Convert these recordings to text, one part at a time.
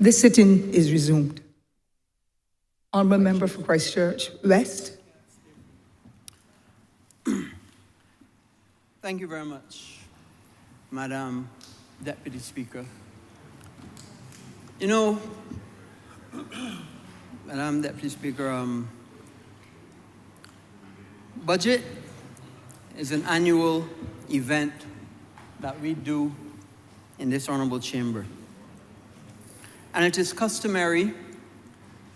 This sitting is resumed. Honourable Member for Christchurch West. Thank you very much, Madam Deputy Speaker. You know, Madam Deputy Speaker, budget is an annual event that we do in this honourable chamber. And it is customary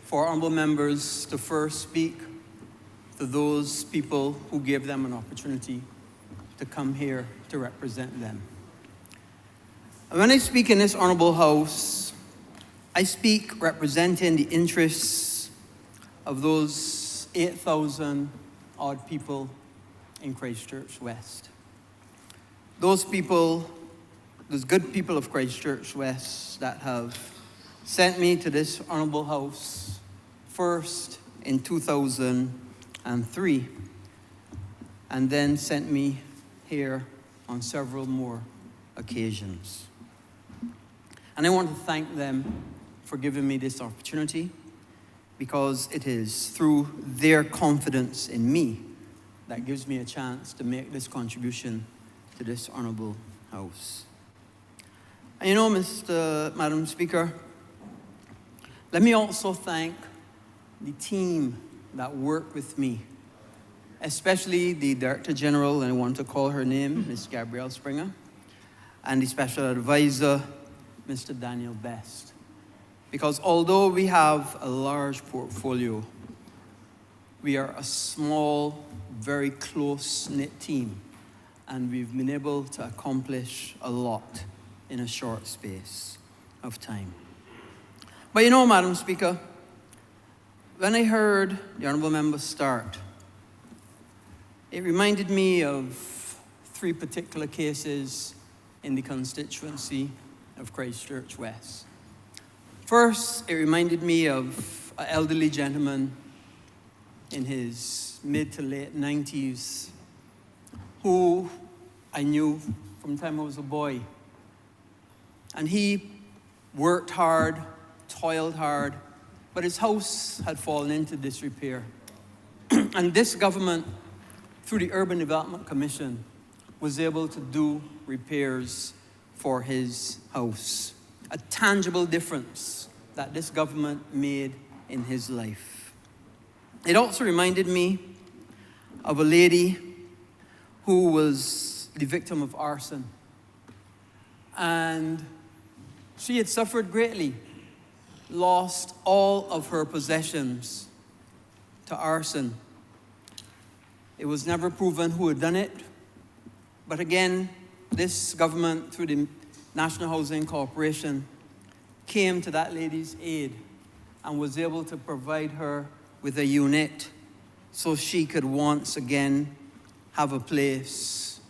for honourable members to first speak to those people who gave them an opportunity to come here to represent them. And when I speak in this honourable house, I speak representing the interests of those 8,000 odd people in Christchurch West. Those people, those good people of Christchurch West that have sent me to this honourable house first in 2003 and then sent me here on several more occasions. And I want to thank them for giving me this opportunity, because it is through their confidence in me that gives me a chance to make this contribution to this honourable house. And you know, Madam Speaker, let me also thank the team that worked with me, especially the Director General, and I want to call her name, Ms. Gabrielle Springer, and the Special Advisor, Mr. Daniel Best. Because although we have a large portfolio, we are a small, very close-knit team, and we've been able to accomplish a lot in a short space of time. But you know, Madam Speaker, when I heard the honourable member start, it reminded me of 3 particular cases in the constituency of Christchurch West. First, it reminded me of an elderly gentleman in his mid to late 90s who I knew from the time I was a boy. And he worked hard, toiled hard, but his house had fallen into disrepair. And this government, through the Urban Development Commission, was able to do repairs for his house. A tangible difference that this government made in his life. It also reminded me of a lady who was the victim of arson. And she had suffered greatly, lost all of her possessions to arson. It was never proven who had done it, but again, this government, through the National Housing Corporation, came to that lady's aid and was able to provide her with a unit so she could once again have a place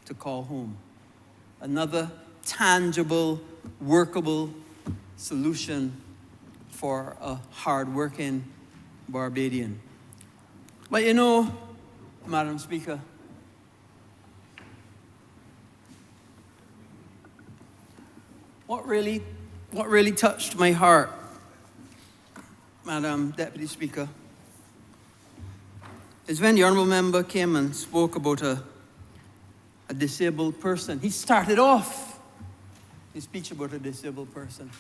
to call home. Another tangible, workable solution for a hard-working Barbadian. But you know, Madam Speaker, what really touched my heart, Madam Deputy Speaker, is when the honourable member came and spoke about a disabled person. He started off his speech about a disabled person.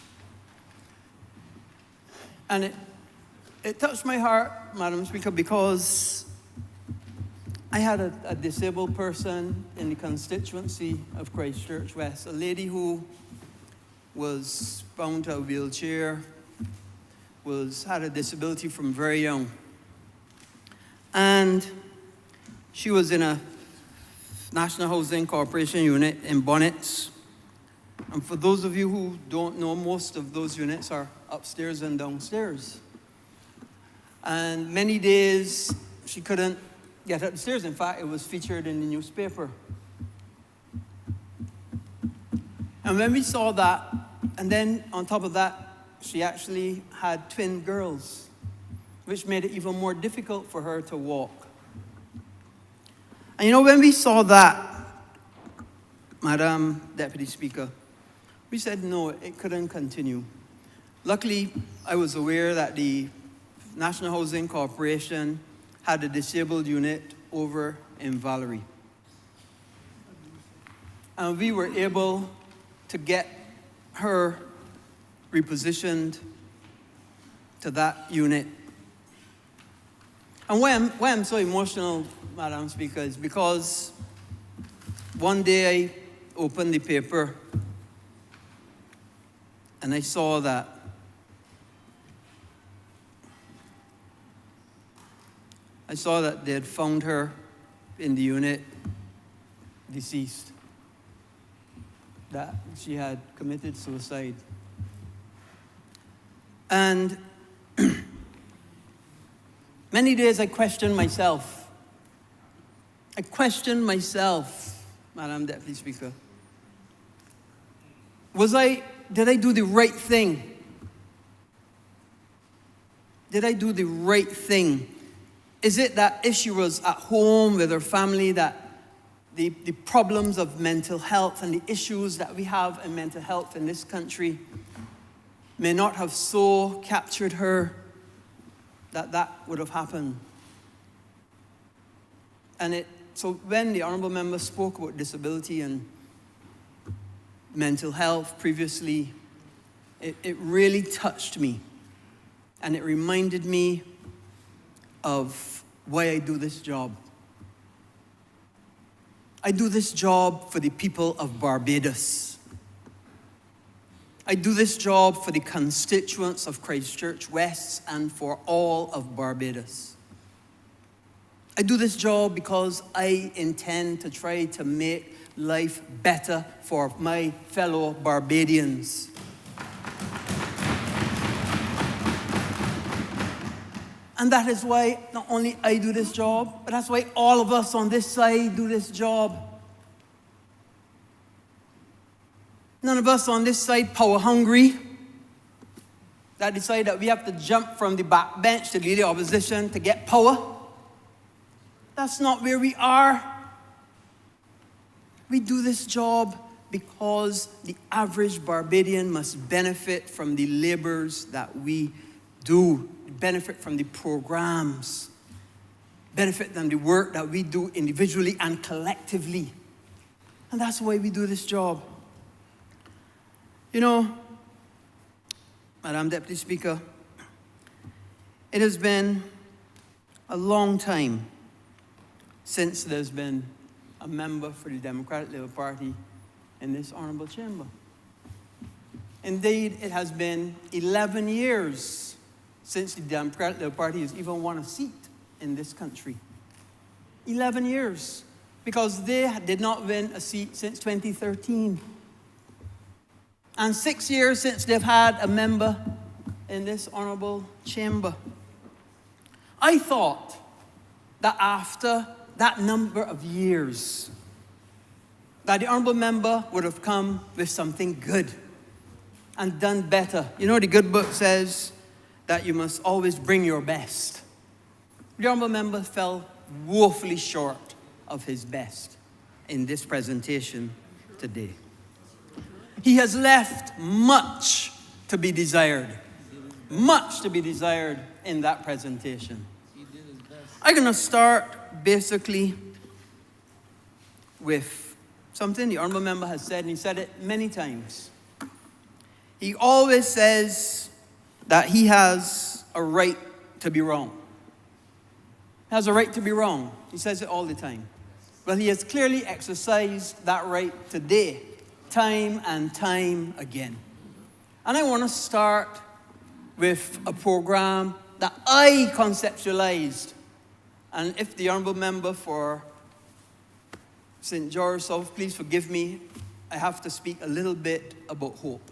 And it touched my heart, Madam Speaker, because I had a disabled person in the constituency of Christchurch West, a lady who was bound to a wheelchair, had a disability from very young. And she was in a National Housing Corporation unit in Bonnets. And for those of you who don't know, most of those units are upstairs and downstairs. And many days she couldn't get upstairs. In fact, it was featured in the newspaper. And when we saw that, and then on top of that, she actually had twin girls, which made it even more difficult for her to walk. And you know, when we saw that, Madam Deputy Speaker, we said no, it couldn't continue. Luckily, I was aware that the National Housing Corporation had a disabled unit over in Valerie. And we were able to get her repositioned to that unit. And why I'm so emotional, Madam Speaker, is because one day I opened the paper and I saw that they had found her in the unit deceased, that she had committed suicide. And many days I questioned myself. Madam Deputy Speaker. Did I do the right thing? Did I do the right thing? Is it that if she was at home with her family, that the problems of mental health and the issues that we have in mental health in this country may not have so captured her that would have happened? And so when the Honourable Member spoke about disability and mental health previously, it really touched me. And it reminded me of why I do this job. I do this job for the people of Barbados. I do this job for the constituents of Christchurch West and for all of Barbados. I do this job because I intend to try to make life better for my fellow Barbadians. And that is why not only I do this job, but that's why all of us on this side do this job. None of us on this side power hungry, that decide that we have to jump from the back bench to lead the opposition to get power. That's not where we are. We do this job because the average Barbadian must benefit from the labors that we do, benefit from the programs, benefit from the work that we do individually and collectively. And that's why we do this job. You know, Madam Deputy Speaker, it has been a long time since there's been a member for the Democratic Labour Party in this honourable chamber. Indeed, it has been 11 years since the Democratic Labour Party has even won a seat in this country. 11 years, because they did not win a seat since 2013. And 6 years since they've had a member in this honourable chamber. I thought that after that number of years, that the honourable member would have come with something good and done better. You know, the good book says that you must always bring your best. The honourable member fell woefully short of his best in this presentation today. He has left much to be desired. Much to be desired in that presentation. I'm going to start basically with something the honourable member has said, and he said it many times. He always says that he has a right to be wrong. He has a right to be wrong. He says it all the time. Well, he has clearly exercised that right today, time and time again. And I want to start with a program that I conceptualized. And if the honourable member for St. George South, please forgive me, I have to speak a little bit about hope.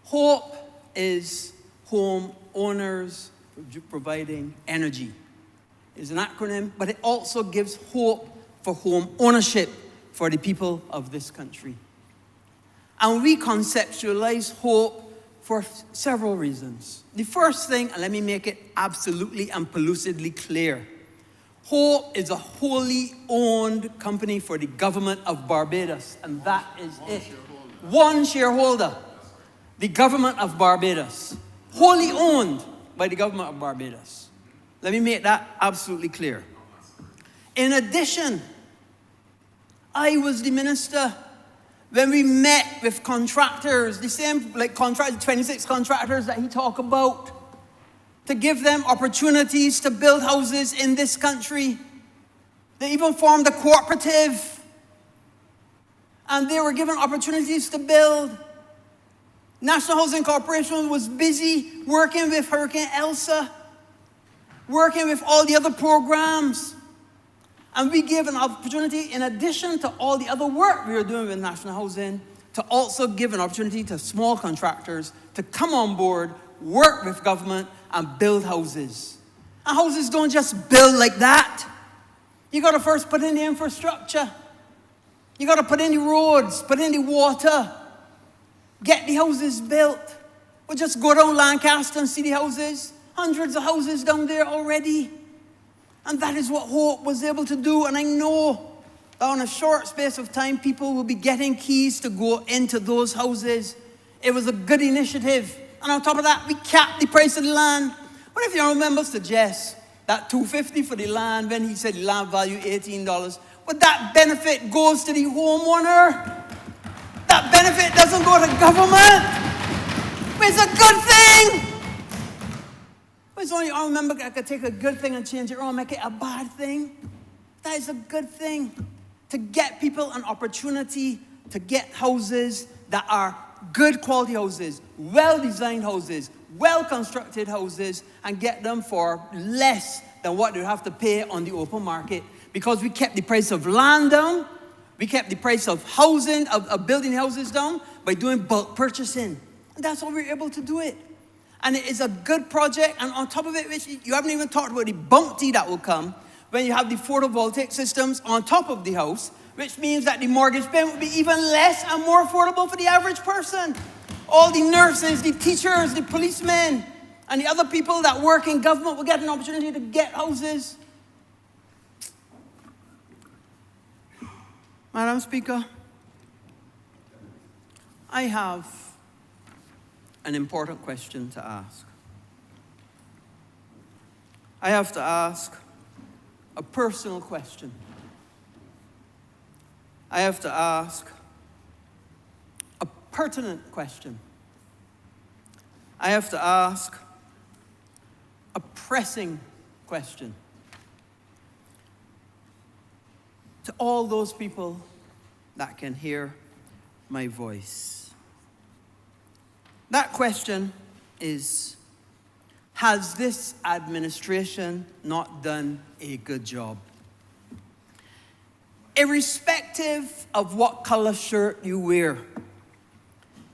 Hope is home owners providing energy. It's an acronym, but it also gives hope for home ownership for the people of this country. And we conceptualize hope for several reasons. The first thing, and let me make it absolutely and pellucidly clear, Hope is a wholly owned company for the government of Barbados, and that is it. One shareholder. the government of Barbados, wholly owned by the government of Barbados. Let me make that absolutely clear. In addition, I was the minister when we met with contractors, the same like 26 contractors that he talked about, to give them opportunities to build houses in this country. They even formed a cooperative, and they were given opportunities to build. National Housing Corporation was busy working with Hurricane Elsa, working with all the other programs. And we gave an opportunity, in addition to all the other work we were doing with National Housing, to also give an opportunity to small contractors to come on board, work with government, and build houses. And houses don't just build like that. You got to first put in the infrastructure. You got to put in the roads, put in the water, get the houses built. Or just go down Lancaster and see the houses. Hundreds of houses down there already. And that is what Hope was able to do. And I know that in a short space of time, people will be getting keys to go into those houses. It was a good initiative. And on top of that, we capped the price of the land. What if you remember suggest that $250 for the land when he said the land value $18? But that benefit goes to the homeowner. That benefit doesn't go to government. It's a good thing. It's only I remember I could take a good thing and change it around, make it a bad thing. That is a good thing. To get people an opportunity to get houses that are good quality houses, well-designed houses, well-constructed houses, and get them for less than what they have to pay on the open market. Because we kept the price of land down, we kept the price of housing, of building houses down by doing bulk purchasing. And that's how we were able to do it. And it is a good project. And on top of it, which you haven't even talked about the bounty that will come when you have the photovoltaic systems on top of the house, which means that the mortgage payment will be even less and more affordable for the average person. All the nurses, the teachers, the policemen, and the other people that work in government will get an opportunity to get houses. Madam Speaker, I have an important question to ask. I have to ask a personal question. I have to ask a pertinent question. I have to ask a pressing question to all those people that can hear my voice. That question is, has this administration not done a good job? Irrespective of what color shirt you wear,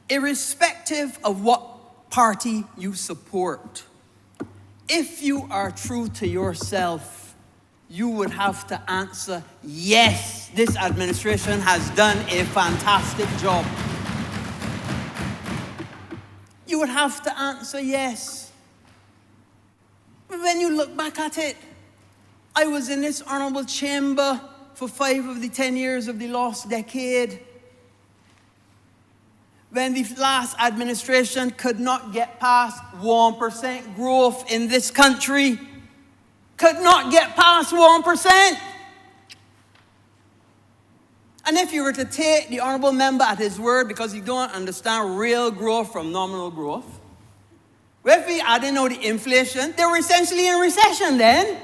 irrespective of what party you support, if you are true to yourself, you would have to answer, yes, this administration has done a fantastic job. You would have to answer yes. But when you look back at it, I was in this honourable chamber for 5 of the 10 years of the last decade, when the last administration could not get past 1% growth in this country. Could not get past 1%. And if you were to take the honourable member at his word, because you don't understand real growth from nominal growth, if we add in all the inflation, they were essentially in recession then,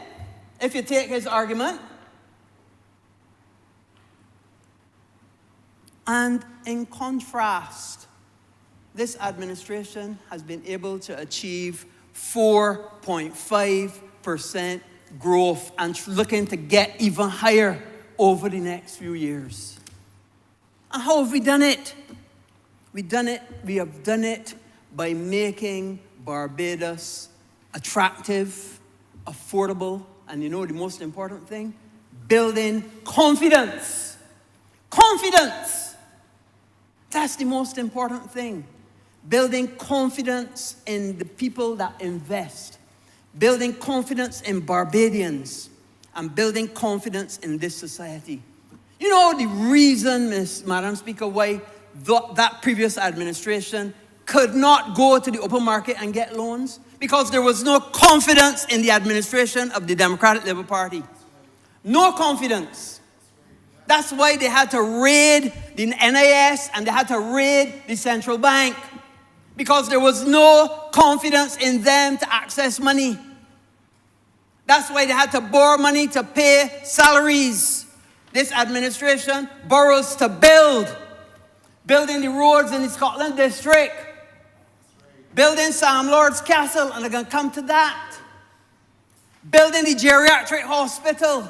if you take his argument. And in contrast, this administration has been able to achieve 4.5% growth and looking to get even higher over the next few years. And how have we done it? We have done it by making Barbados attractive, affordable, and you know the most important thing? Building confidence. Confidence. That's the most important thing. Building confidence in the people that invest. Building confidence in Barbadians. And building confidence in this society. You know the reason, Madam Speaker, why that previous administration could not go to the open market and get loans because there was no confidence in the administration of the Democratic Labour Party. No confidence. That's why they had to raid the NIS and they had to raid the central bank, because there was no confidence in them to access money. That's why they had to borrow money to pay salaries. This administration borrows to build. Building the roads in the Scotland district. Building Sam Lord's Castle, and they're going to come to that. Building the geriatric hospital.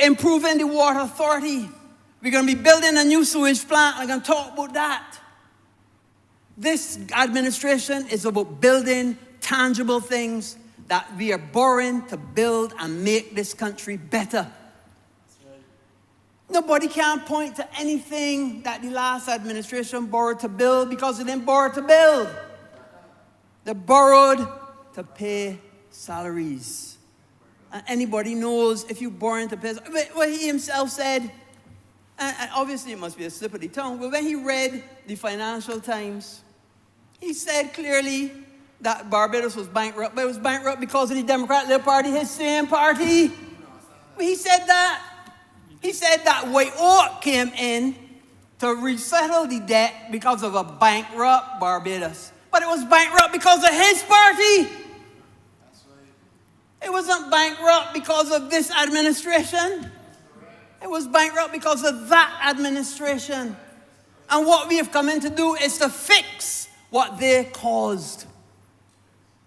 Improving the water authority. We're going to be building a new sewage plant. I'm going to talk about that. This administration is about building tangible things that we are borrowing to build and make this country better. Nobody can point to anything that the last administration borrowed to build, because they didn't borrow to build. They borrowed to pay salaries. And anybody knows if you're borrowing to pay, what he himself said, and obviously it must be a slip of the tongue, but when he read the Financial Times, he said clearly that Barbados was bankrupt, but it was bankrupt because of the Democratic Labour Party, his same party. He said that. He said that White Oak came in to resettle the debt because of a bankrupt Barbados. But it was bankrupt because of his party. It wasn't bankrupt because of this administration. It was bankrupt because of that administration. And what we have come in to do is to fix what they caused.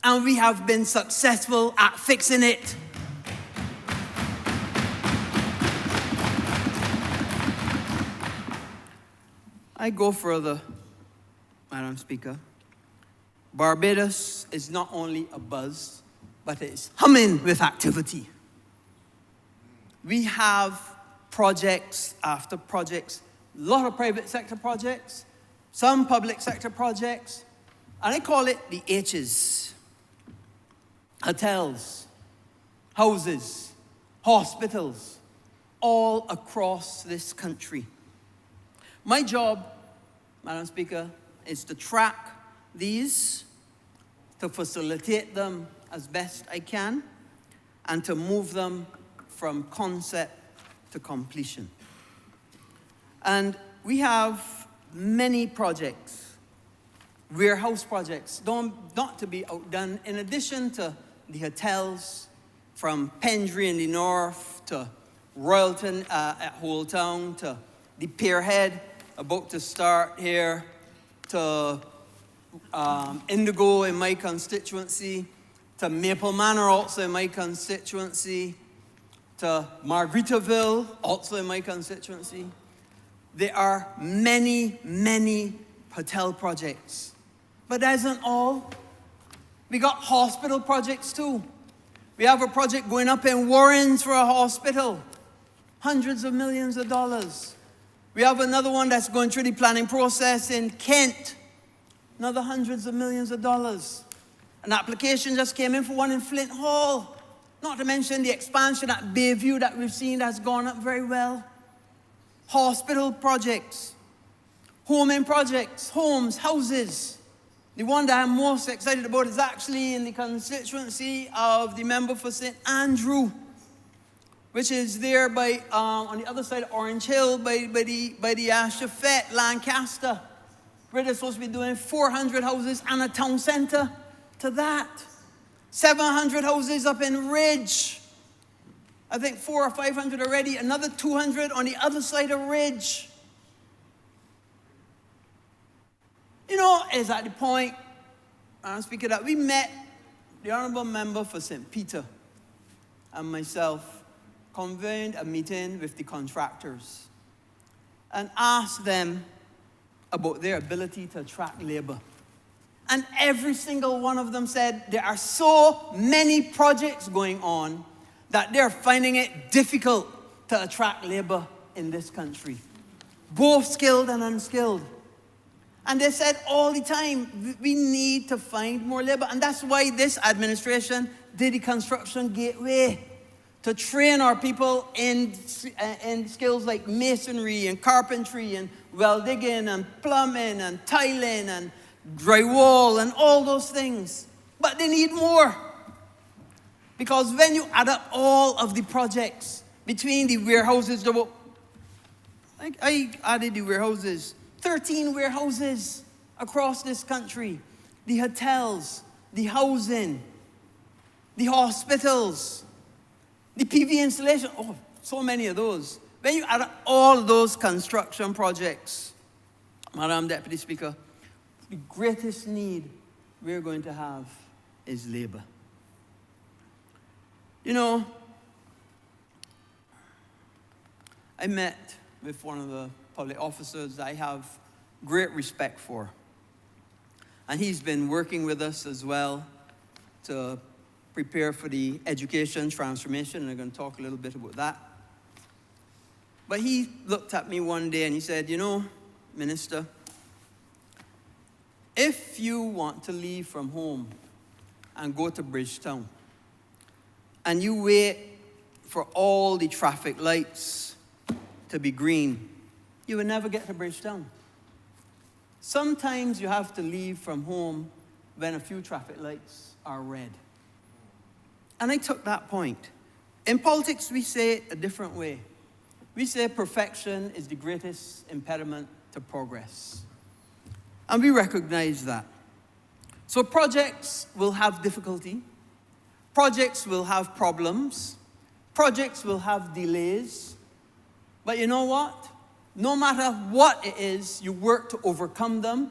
And we have been successful at fixing it. I go further, Madam Speaker. Barbados is not only a buzz, but it's humming with activity. We have projects after projects, a lot of private sector projects, some public sector projects, and I call it the H's. Hotels, houses, hospitals, all across this country. My job, Madam Speaker, is to track these, to facilitate them as best I can, and to move them from concept to completion. And we have many projects, warehouse projects, not to be outdone, in addition to the hotels from Pendry in the north to Royalton at Holetown to the Pierhead, about to start here, to Indigo in my constituency, to Maple Manor also in my constituency, to Margaritaville also in my constituency. There are many, many hotel projects. But that isn't all. We got hospital projects too. We have a project going up in Warrens for a hospital. Hundreds of millions of dollars. We have another one that's going through the planning process in Kent. Another hundreds of millions of dollars. An application just came in for one in Flint Hall. Not to mention the expansion at Bayview that we've seen that's gone up very well. Hospital projects. Homing projects. Homes, houses. The one that I'm most excited about is actually in the constituency of the member for St. Andrew, which is there by, on the other side of Orange Hill, by the Shafet, Lancaster, where they're supposed to be doing 400 houses and a town centre to that. 700 houses up in Ridge. I think 400 or 500 already. Another 200 on the other side of Ridge. You know, it's at the point, I'm speaking that we met the Honourable Member for St. Peter and myself, convened a meeting with the contractors and asked them about their ability to attract labor. And every single one of them said there are so many projects going on that they're finding it difficult to attract labor in this country, both skilled and unskilled. And they said all the time, we need to find more labor. And that's why this administration did the construction gateway, to train our people in skills like masonry and carpentry and well digging and plumbing and tiling and drywall and all those things. But they need more. Because when you add up all of the projects between the warehouses, I added the warehouses, 13 warehouses across this country, the hotels, the housing, the hospitals, the PV installation, so many of those. When you add up all those construction projects, Madam Deputy Speaker, the greatest need we're going to have is labor. You know, I met with one of the public officers I have great respect for. And he's been working with us as well to prepare for the education transformation, and I'm going to talk a little bit about that. But he looked at me one day and he said, you know, Minister, if you want to leave from home and go to Bridgetown, and you wait for all the traffic lights to be green, you will never get to Bridgetown. Sometimes you have to leave from home when a few traffic lights are red. And I took that point. In politics, we say it a different way. We say perfection is the greatest impediment to progress. And we recognize that. So projects will have difficulty. Projects will have problems. Projects will have delays. But you know what? No matter what it is, you work to overcome them.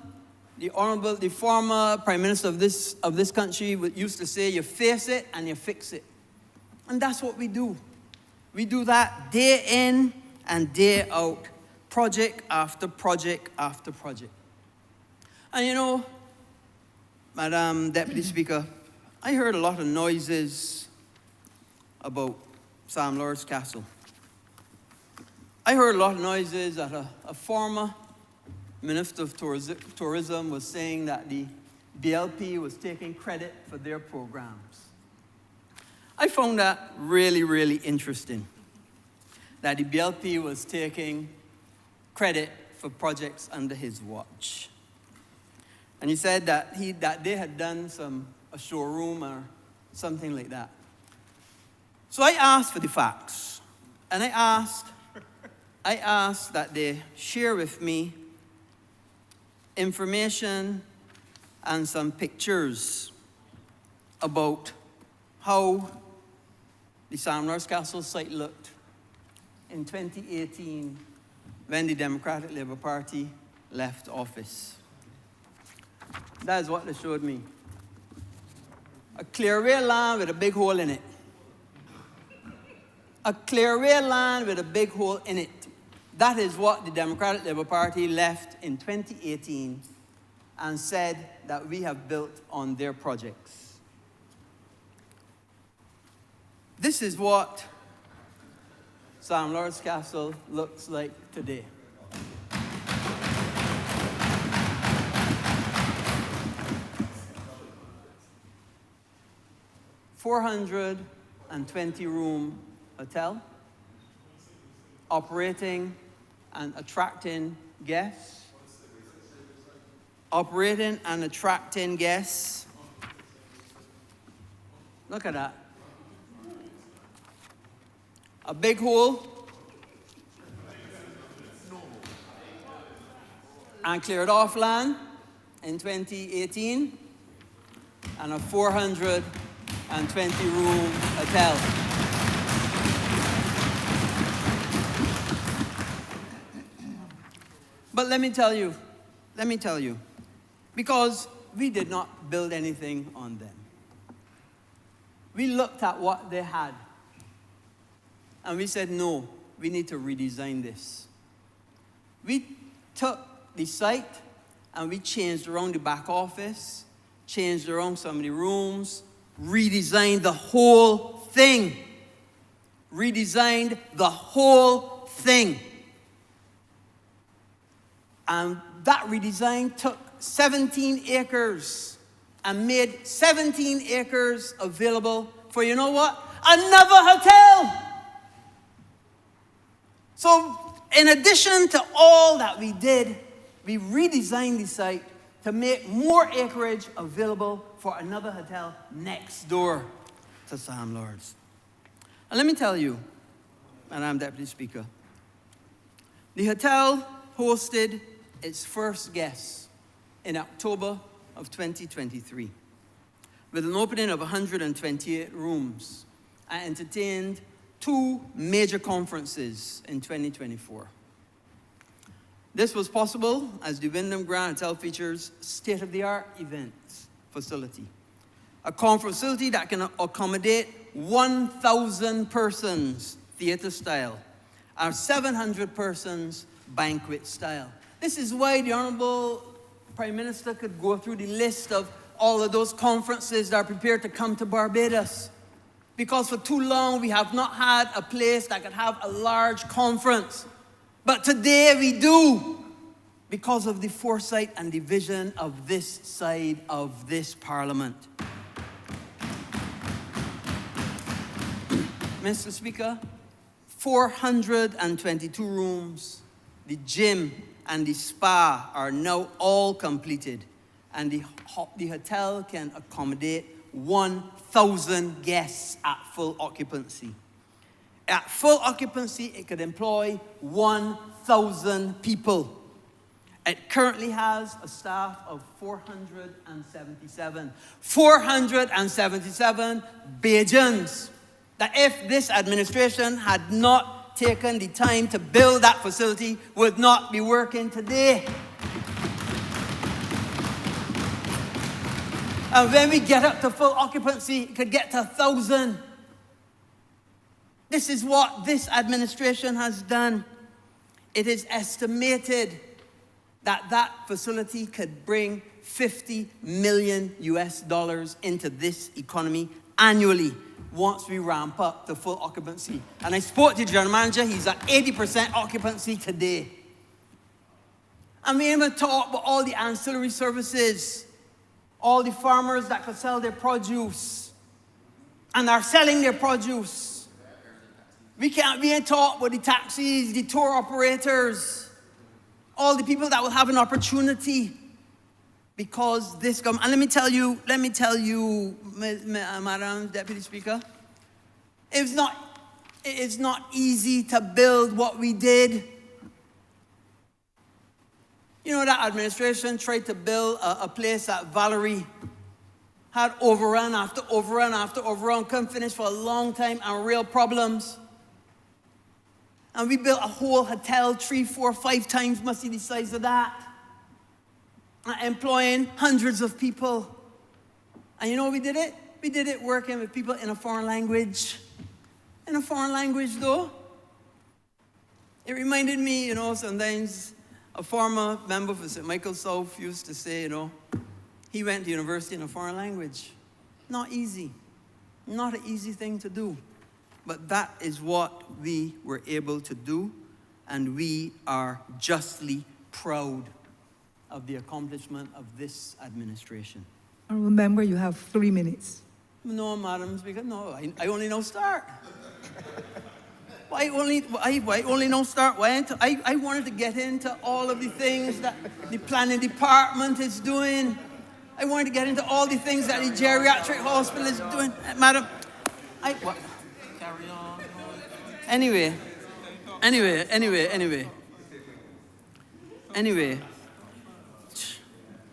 The Honourable, the former Prime Minister of this country used to say, you face it and you fix it. And that's what we do. We do that day in and day out, project after project after project. And you know, Madam Deputy Speaker, I heard a lot of noises about Sam Lord's Castle. I heard a lot of noises that a former Minister of Tourism was saying that the BLP was taking credit for their programs. I found that really, really interesting, that the BLP was taking credit for projects under his watch. And he said that they had done a showroom or something like that. So I asked for the facts, and I asked that they share with me information and some pictures about how the Sam Lord's Castle site looked in 2018 when the Democratic Labour Party left office. That is what they showed me. A clearway land with a big hole in it. A clearway land with a big hole in it. That is what the Democratic Labour Party left in 2018 and said that we have built on their projects. This is what Sam Lord's Castle looks like today. $420-room hotel, operating and attracting guests. Operating and attracting guests. Look at that. A big hole. And cleared off land in 2018. And a 420-room hotel. But let me tell you, because we did not build anything on them. We looked at what they had, and we said, no, we need to redesign this. We took the site, and we changed around the back office, changed around some of the rooms, redesigned the whole thing. Redesigned the whole thing. And that redesign took 17 acres and made 17 acres available for, you know what? another hotel. So in addition to all that we did, we redesigned the site to make more acreage available for another hotel next door to Sam Lord's. And let me tell you, Madam Deputy Speaker, the hotel hosted its first guests in October of 2023 with an opening of 128 rooms and entertained 2 major conferences in 2024. This was possible as the Wyndham Grand Hotel features state-of-the-art events facility, a conference facility that can accommodate 1,000 persons theater style, and 700 persons banquet style. This is why the Honourable Prime Minister could go through the list of all of those conferences that are prepared to come to Barbados. Because for too long we have not had a place that could have a large conference. But today we do, because of the foresight and the vision of this side of this Parliament. Mr. Speaker, 422 rooms, the gym and the spa are now all completed, and the hotel can accommodate 1,000 guests at full occupancy. At full occupancy, it could employ 1,000 people. It currently has a staff of 477. 477 Bajans. That if this administration had not taken the time to build that facility, would not be working today. And when we get up to full occupancy, it could get to 1,000. This is what this administration has done. It is estimated that that facility could bring $50 million into this economy annually once we ramp up to full occupancy. And I spoke to the general manager, he's at 80% occupancy today. And we even talk about all the ancillary services, all the farmers that could sell their produce and are selling their produce. We ain't talk about the taxis, the tour operators, all the people that will have an opportunity because this government. And let me tell you, Madam Deputy Speaker, it is not easy to build what we did. You know, that administration tried to build a place at Valerie, had overrun after overrun after overrun, couldn't finish for a long time, and real problems. And we built a whole hotel 3, 4, 5 times must be the size of that, employing hundreds of people. And you know we did it? We did it working with people in a foreign language. In a foreign language, though. It reminded me, you know, sometimes a former member for St. Michael's South used to say, you know, he went to university in a foreign language. Not easy. Not an easy thing to do. But that is what we were able to do, and we are justly proud of the accomplishment of this administration. Honourable Member, you have 3 minutes. No, Madam Speaker, no, I only know start. Why only know start? I wanted to get into all of the things that the planning department is doing. I wanted to get into all the things that the geriatric hospital is doing. Madam, carry on. Anyway.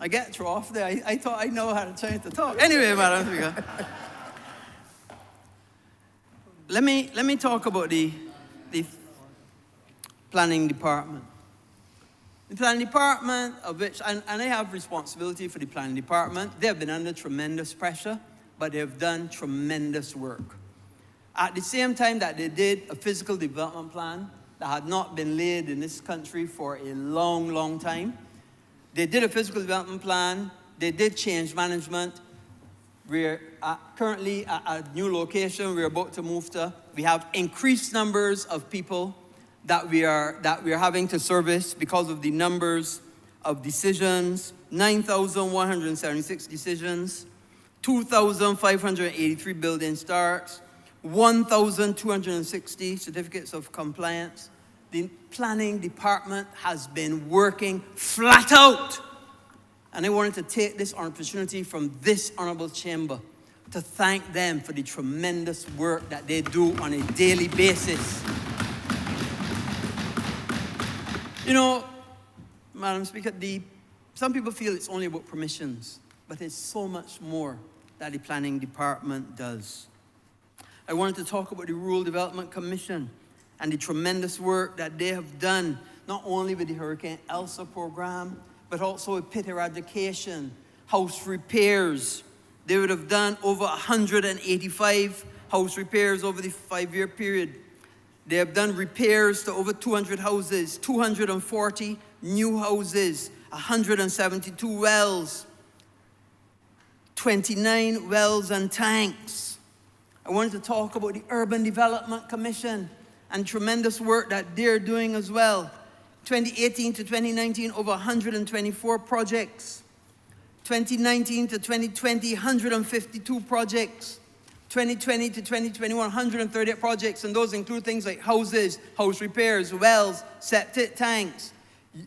I get thrown off there. I thought I know how to change the talk. Anyway, Madam Speaker. Let me talk about the planning department. The planning department, of which, and I have responsibility for the planning department, they have been under tremendous pressure, but they have done tremendous work. At the same time that they did a physical development plan that had not been laid in this country for a long, long time, they did a physical development plan, they did change management. We're currently at a new location we're about to move to. We have increased numbers of people that we are having to service because of the numbers of decisions, 9,176 decisions, 2,583 building starts, 1,260 certificates of compliance. The planning department has been working flat out. And I wanted to take this opportunity from this honorable chamber to thank them for the tremendous work that they do on a daily basis. You know, Madam Speaker, some people feel it's only about permissions, but it's so much more that the planning department does. I wanted to talk about the Rural Development Commission and the tremendous work that they have done, not only with the Hurricane Elsa program, but also with pit eradication, house repairs. They would have done over 185 house repairs over the 5-year period. They have done repairs to over 200 houses, 240 new houses, 172 wells, 29 wells and tanks. I wanted to talk about the Urban Development Commission and tremendous work that they're doing as well. 2018 to 2019, over 124 projects. 2019 to 2020, 152 projects. 2020 to 2021, 138 projects, and those include things like houses, house repairs, wells, septic tanks,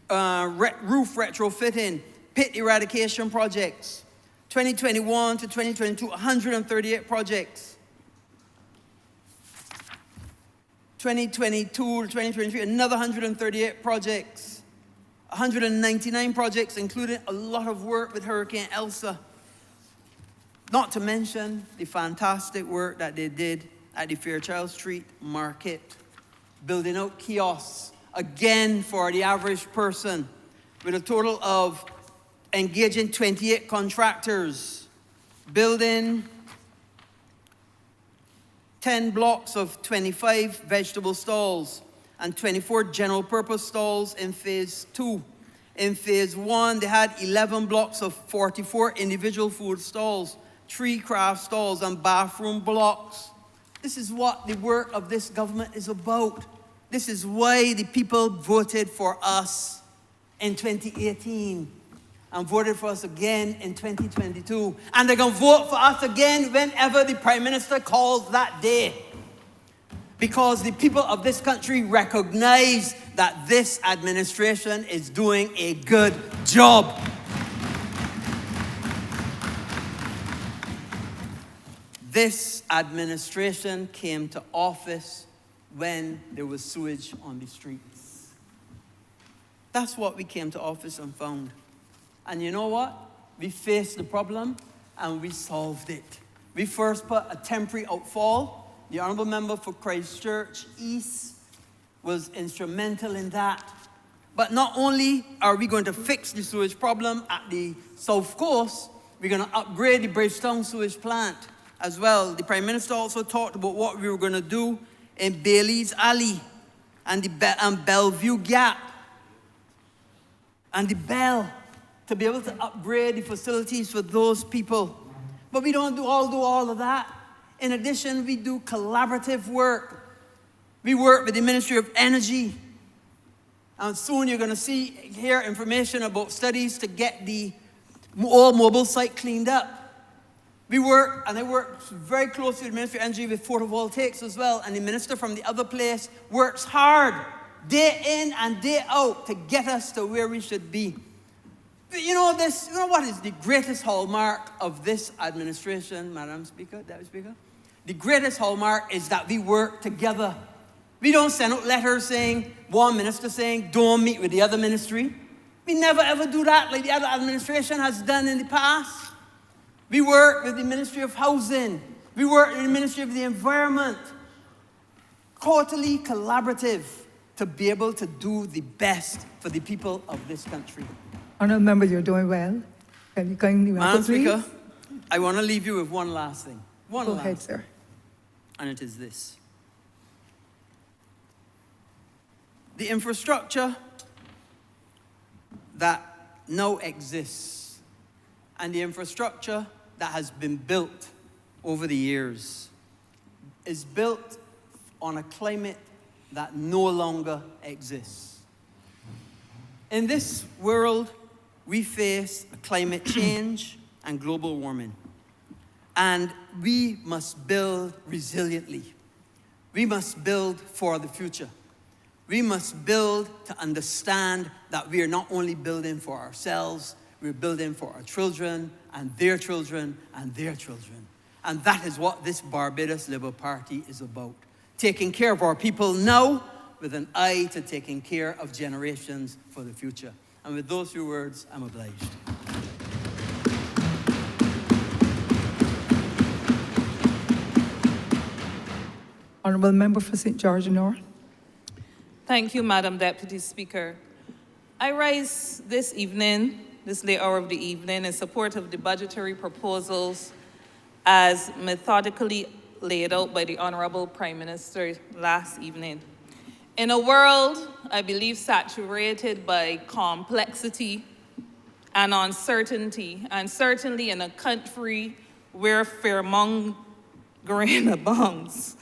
roof retrofitting, pit eradication projects. 2021 to 2022, 138 projects. 2022 to 2023, another 138 projects. 199 projects, including a lot of work with Hurricane Elsa. Not to mention the fantastic work that they did at the Fairchild Street Market, building out kiosks, again for the average person, with a total of engaging 28 contractors, building 10 blocks of 25 vegetable stalls and 24 general purpose stalls in phase 2. In phase 1, they had 11 blocks of 44 individual food stalls, 3 craft stalls and bathroom blocks. This is what the work of this government is about. This is why the people voted for us in 2018 and voted for us again in 2022. And they're going to vote for us again whenever the Prime Minister calls that day. Because the people of this country recognize that this administration is doing a good job. This administration came to office when there was sewage on the streets. That's what we came to office and found. And you know what? We faced the problem and we solved it. We first put a temporary outfall. The Honourable Member for Christchurch East was instrumental in that. But not only are we going to fix the sewage problem at the South Coast, we're going to upgrade the Bridgetown sewage plant as well. The Prime Minister also talked about what we were going to do in Bailey's Alley and the Bellevue Gap and the Bell to be able to upgrade the facilities for those people. But we don't do all of that. In addition, we do collaborative work. We work with the Ministry of Energy. And soon you're going to hear information about studies to get the old mobile site cleaned up. I work very closely with the Ministry of Energy with photovoltaics as well, and the minister from the other place works hard, day in and day out, to get us to where we should be. You know what is the greatest hallmark of this administration, Madam Speaker, Deputy Speaker? The greatest hallmark is that we work together. We don't send out letters saying, one minister saying, don't meet with the other ministry. We never ever do that like the other administration has done in the past. We work with the Ministry of Housing. We work with the Ministry of the Environment. Totally collaborative to be able to do the best for the people of this country. Honourable Member, you're doing well. Can you kindly Madam please? Speaker, I want to leave you with one last thing. Go ahead, sir. And it is this. The infrastructure that now exists and the infrastructure that has been built over the years is built on a climate that no longer exists. In this world, we face climate change and global warming. And we must build resiliently. We must build for the future. We must build to understand that we are not only building for ourselves, we're building for our children and their children and their children. And that is what this Barbados Labour Party is about. Taking care of our people now with an eye to taking care of generations for the future. And with those few words, I'm obliged. Honourable Member for St. George North. Thank you, Madam Deputy Speaker. I rise this evening, this late hour of the evening, in support of the budgetary proposals as methodically laid out by the Honourable Prime Minister last evening. In a world, I believe, saturated by complexity and uncertainty, and certainly in a country where fearmongering abounds,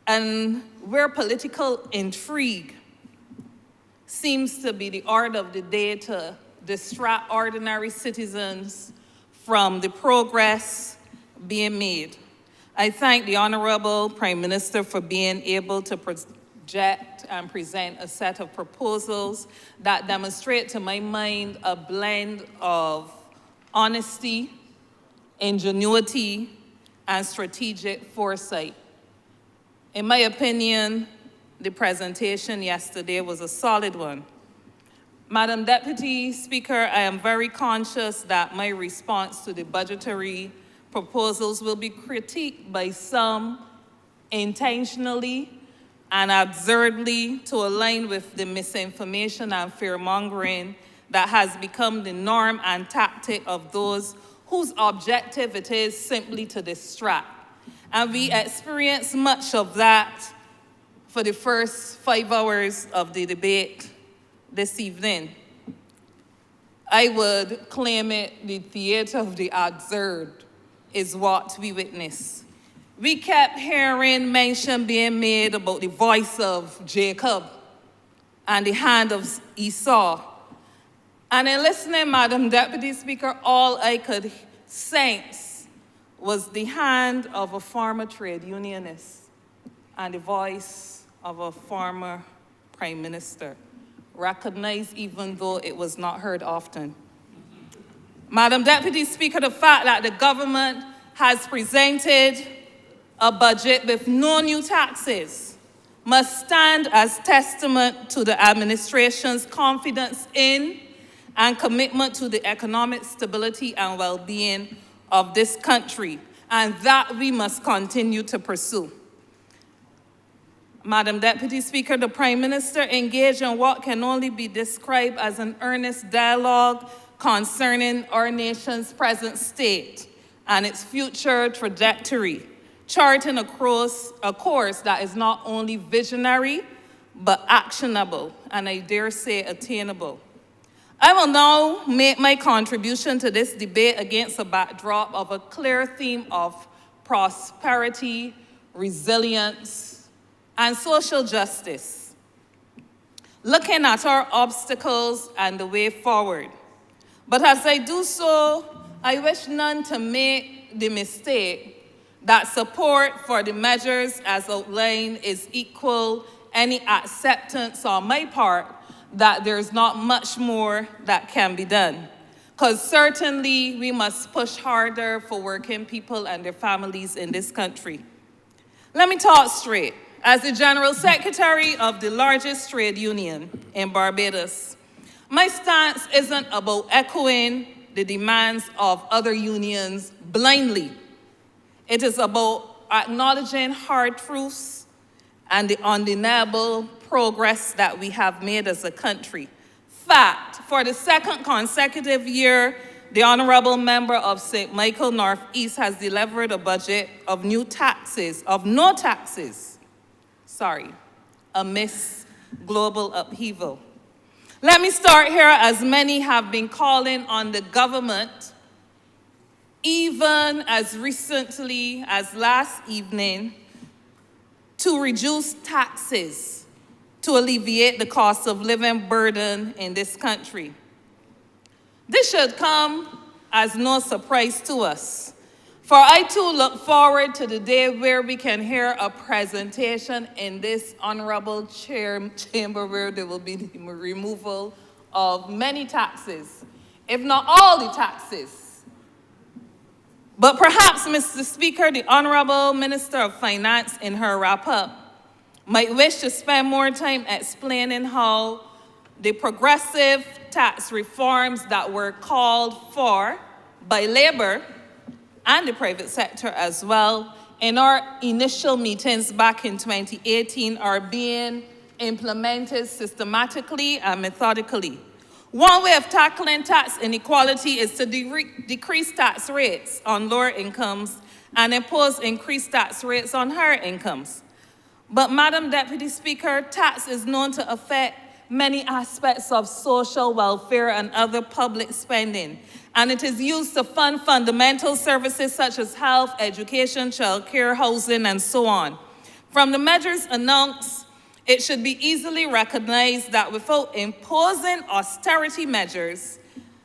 and where political intrigue seems to be the art of the day to distract ordinary citizens from the progress being made. I thank the Honourable Prime Minister for being able to project and present a set of proposals that demonstrate, to my mind, a blend of honesty, ingenuity, and strategic foresight. In my opinion, the presentation yesterday was a solid one. Madam Deputy Speaker, I am very conscious that my response to the budgetary proposals will be critiqued by some intentionally and absurdly to align with the misinformation and fear-mongering that has become the norm and tactic of those whose objective it is simply to distract. And we experienced much of that for the first 5 hours of the debate this evening. I would claim it the theater of the absurd is what we witnessed. We kept hearing mention being made about the voice of Jacob and the hand of Esau. And in listening, Madam Deputy Speaker, all I could sense was the hand of a former trade unionist and the voice of a former prime minister, recognized even though it was not heard often. Madam Deputy Speaker, the fact that the government has presented a budget with no new taxes must stand as testament to the administration's confidence in and commitment to the economic stability and well-being of this country, and that we must continue to pursue. Madam Deputy Speaker, the Prime Minister engaged in what can only be described as an earnest dialogue concerning our nation's present state and its future trajectory, charting a course that is not only visionary, but actionable, and I dare say attainable. I will now make my contribution to this debate against a backdrop of a clear theme of prosperity, resilience, and social justice. Looking at our obstacles and the way forward. But as I do so, I wish none to make the mistake that support for the measures as outlined is equal any acceptance on my part that there's not much more that can be done. Because certainly we must push harder for working people and their families in this country. Let me talk straight. As the General Secretary of the largest trade union in Barbados, my stance isn't about echoing the demands of other unions blindly. It is about acknowledging hard truths and the undeniable progress that we have made as a country. Fact, for the second consecutive year, the Honourable Member of St. Michael Northeast has delivered a budget of no taxes, amidst global upheaval. Let me start here, as many have been calling on the government, even as recently as last evening, to reduce taxes to alleviate the cost of living burden in this country. This should come as no surprise to us. For I too look forward to the day where we can hear a presentation in this honorable chamber where there will be the removal of many taxes, if not all the taxes. But perhaps, Mr. Speaker, the Honorable Minister of Finance in her wrap-up might wish to spend more time explaining how the progressive tax reforms that were called for by Labour and the private sector as well in our initial meetings back in 2018 are being implemented systematically and methodically. One way of tackling tax inequality is to decrease tax rates on lower incomes and impose increased tax rates on higher incomes. But, Madam Deputy Speaker, tax is known to affect many aspects of social welfare and other public spending, and it is used to fund fundamental services such as health, education, childcare, housing, and so on. From the measures announced, it should be easily recognized that without imposing austerity measures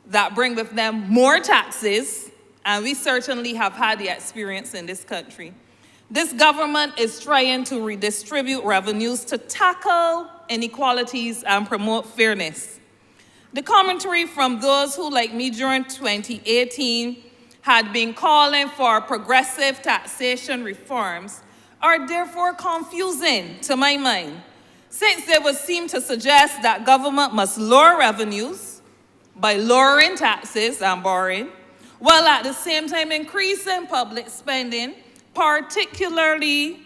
that bring with them more taxes, and we certainly have had the experience in this country, this government is trying to redistribute revenues to tackle inequalities and promote fairness. The commentary from those who, like me during 2018, had been calling for progressive taxation reforms are therefore confusing to my mind, since they would seem to suggest that government must lower revenues by lowering taxes and borrowing, while at the same time increasing public spending, particularly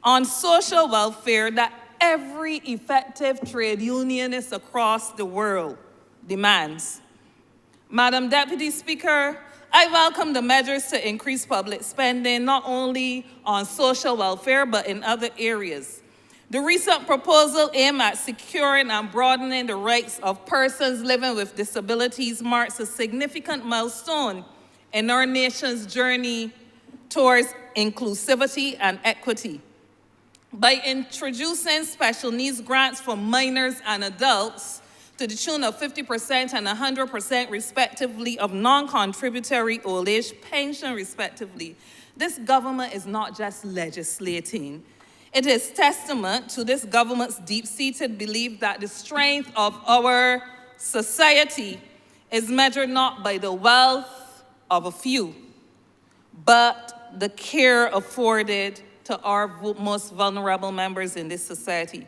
on social welfare that every effective trade unionist across the world demands. Madam Deputy Speaker, I welcome the measures to increase public spending, not only on social welfare, but in other areas. The recent proposal aimed at securing and broadening the rights of persons living with disabilities marks a significant milestone in our nation's journey towards inclusivity and equity. By introducing special needs grants for minors and adults to the tune of 50% and 100% respectively of non-contributory old age pension respectively, this government is not just legislating. It is testament to this government's deep-seated belief that the strength of our society is measured not by the wealth of a few, but the care afforded to our most vulnerable members in this society.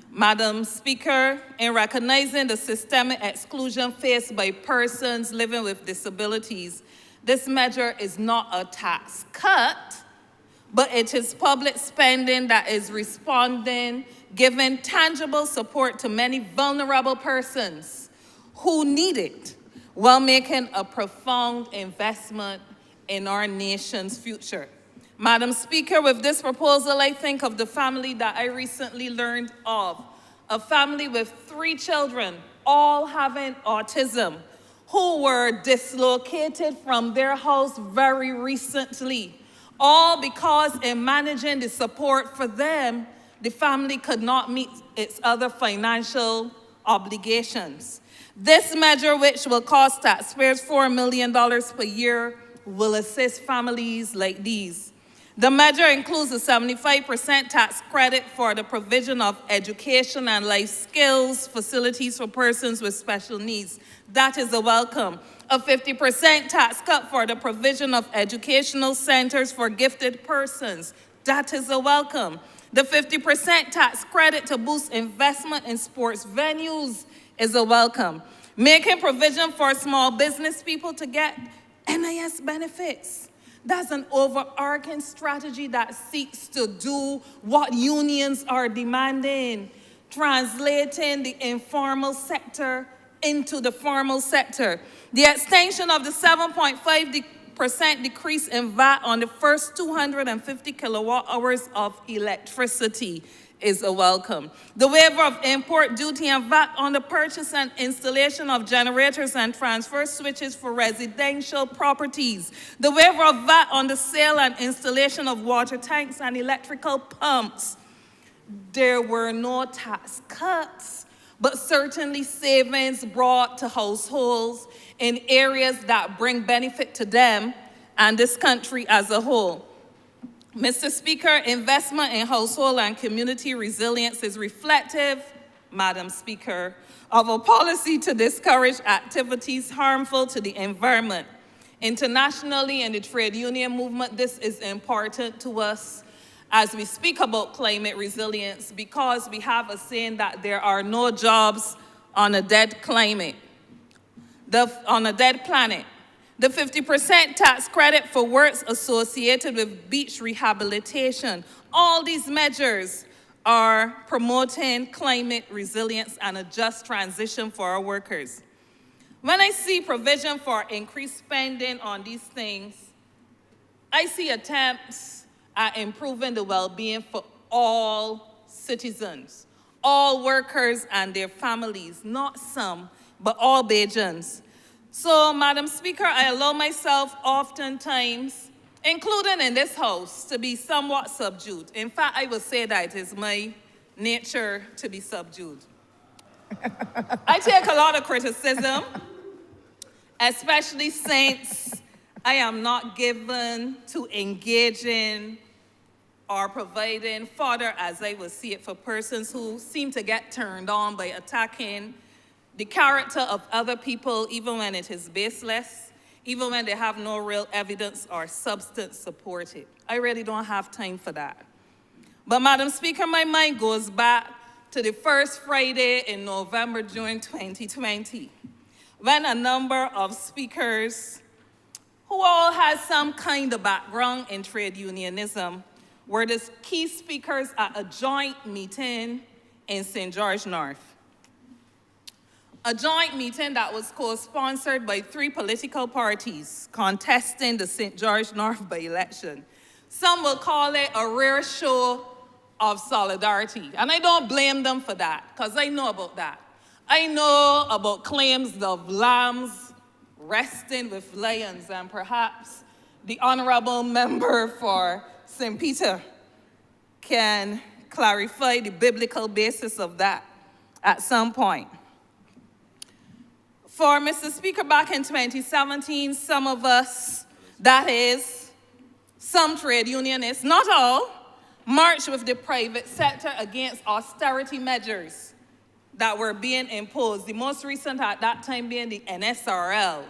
Madam Speaker, in recognizing the systemic exclusion faced by persons living with disabilities, this measure is not a tax cut, but it is public spending that is responding, giving tangible support to many vulnerable persons who need it, while making a profound investment in our nation's future. Madam Speaker, with this proposal, I think of the family that I recently learned of, a family with 3 children, all having autism, who were dislocated from their house very recently, all because in managing the support for them, the family could not meet its other financial obligations. This measure, which will cost taxpayers $4 million per year, will assist families like these. The measure includes a 75% tax credit for the provision of education and life skills facilities for persons with special needs. That is a welcome. A 50% tax cut for the provision of educational centers for gifted persons. That is a welcome. The 50% tax credit to boost investment in sports venues is a welcome. Making provision for small business people to get NIS benefits. That's an overarching strategy that seeks to do what unions are demanding, translating the informal sector into the formal sector. The extension of the 7.5% decrease in VAT on the first 250 kilowatt hours of electricity is a welcome. The waiver of import duty and VAT on the purchase and installation of generators and transfer switches for residential properties. The waiver of VAT on the sale and installation of water tanks and electrical pumps. There were no tax cuts, but certainly savings brought to households in areas that bring benefit to them and this country as a whole. Mr. Speaker, investment in household and community resilience is reflective, Madam Speaker, of a policy to discourage activities harmful to the environment. Internationally, in the trade union movement, this is important to us as we speak about climate resilience, because we have a saying that there are no jobs on a dead climate, on a dead planet. The 50% tax credit for works associated with beach rehabilitation. All these measures are promoting climate resilience and a just transition for our workers. When I see provision for increased spending on these things, I see attempts at improving the well-being for all citizens, all workers and their families, not some, but all Bajans. So, Madam Speaker, I allow myself oftentimes, including in this House, to be somewhat subdued. In fact, I would say that it is my nature to be subdued. I take a lot of criticism, especially since I am not given to engaging or providing fodder, as I would see it, for persons who seem to get turned on by attacking the character of other people, even when it is baseless, even when they have no real evidence or substance support it. I really don't have time for that. But Madam Speaker, my mind goes back to the first Friday in November during 2020, when a number of speakers who all had some kind of background in trade unionism were the key speakers at a joint meeting in St. George North. A joint meeting that was co-sponsored by 3 political parties contesting the St. George North by-election. Some will call it a rare show of solidarity, and I don't blame them for that, because I know about that. I know about claims of lambs resting with lions, and perhaps the Honourable Member for St. Peter can clarify the biblical basis of that at some point. For Mr. Speaker, back in 2017, some of us, that is, some trade unionists, not all, marched with the private sector against austerity measures that were being imposed, the most recent at that time being the NSRL.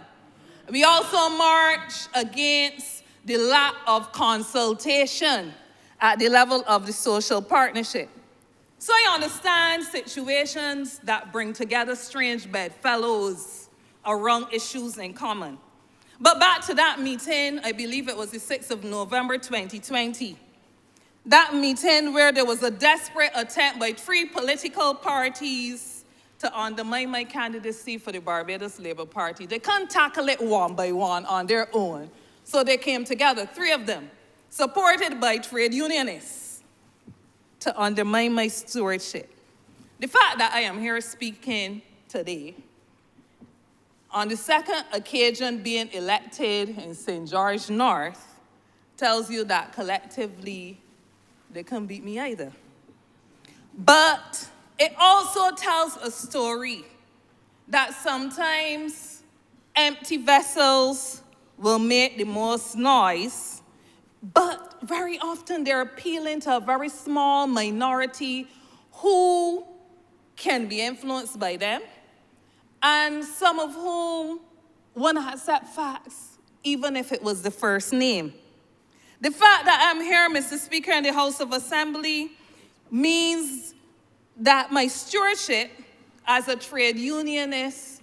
We also marched against the lack of consultation at the level of the social partnership. So I understand situations that bring together strange bedfellows around issues in common. But back to that meeting, I believe it was the 6th of November 2020. That meeting where there was a desperate attempt by 3 political parties to undermine my candidacy for the Barbados Labour Party. They couldn't tackle it one by one on their own. So they came together, 3 of them, supported by trade unionists, to undermine my stewardship. The fact that I am here speaking today, on the second occasion being elected in St. George North, tells you that collectively, they couldn't beat me either. But it also tells a story that sometimes empty vessels will make the most noise, but very often they're appealing to a very small minority who can be influenced by them, and some of whom want to accept facts, even if it was the first name. The fact that I'm here, Mr. Speaker, in the House of Assembly means that my stewardship as a trade unionist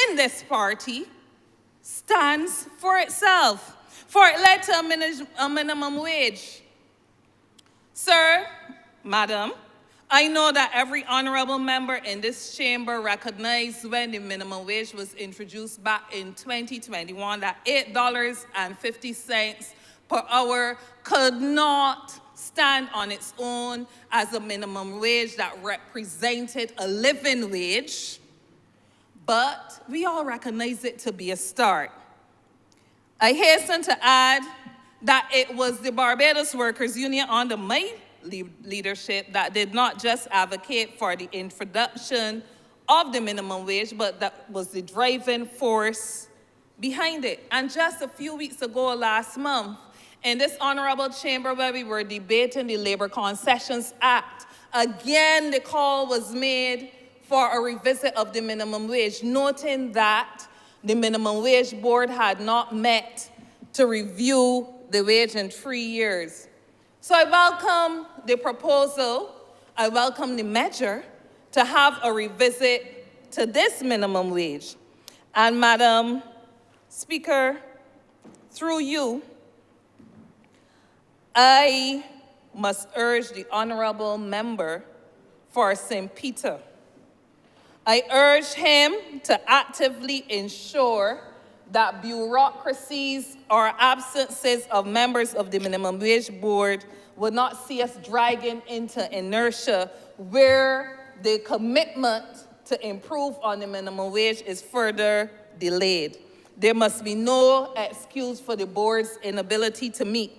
in this party stands for itself, for it led to a minimum wage. Sir, madam, I know that every honourable member in this chamber recognized when the minimum wage was introduced back in 2021 that $8.50 per hour could not stand on its own as a minimum wage that represented a living wage, but we all recognize it to be a start. I hasten to add that it was the Barbados Workers Union under my leadership that did not just advocate for the introduction of the minimum wage, but that was the driving force behind it. And just a few weeks ago, last month, in this honorable chamber where we were debating the Labor Concessions Act, again, the call was made for a revisit of the minimum wage, noting that the minimum wage board had not met to review the wage in 3 years. So I welcome the proposal, I welcome the measure to have a revisit to this minimum wage. And Madam Speaker, through you, I must urge the honorable member for St. Peter. I urge him to actively ensure that bureaucracies or absences of members of the minimum wage board would not see us dragging into inertia where the commitment to improve on the minimum wage is further delayed. There must be no excuse for the board's inability to meet.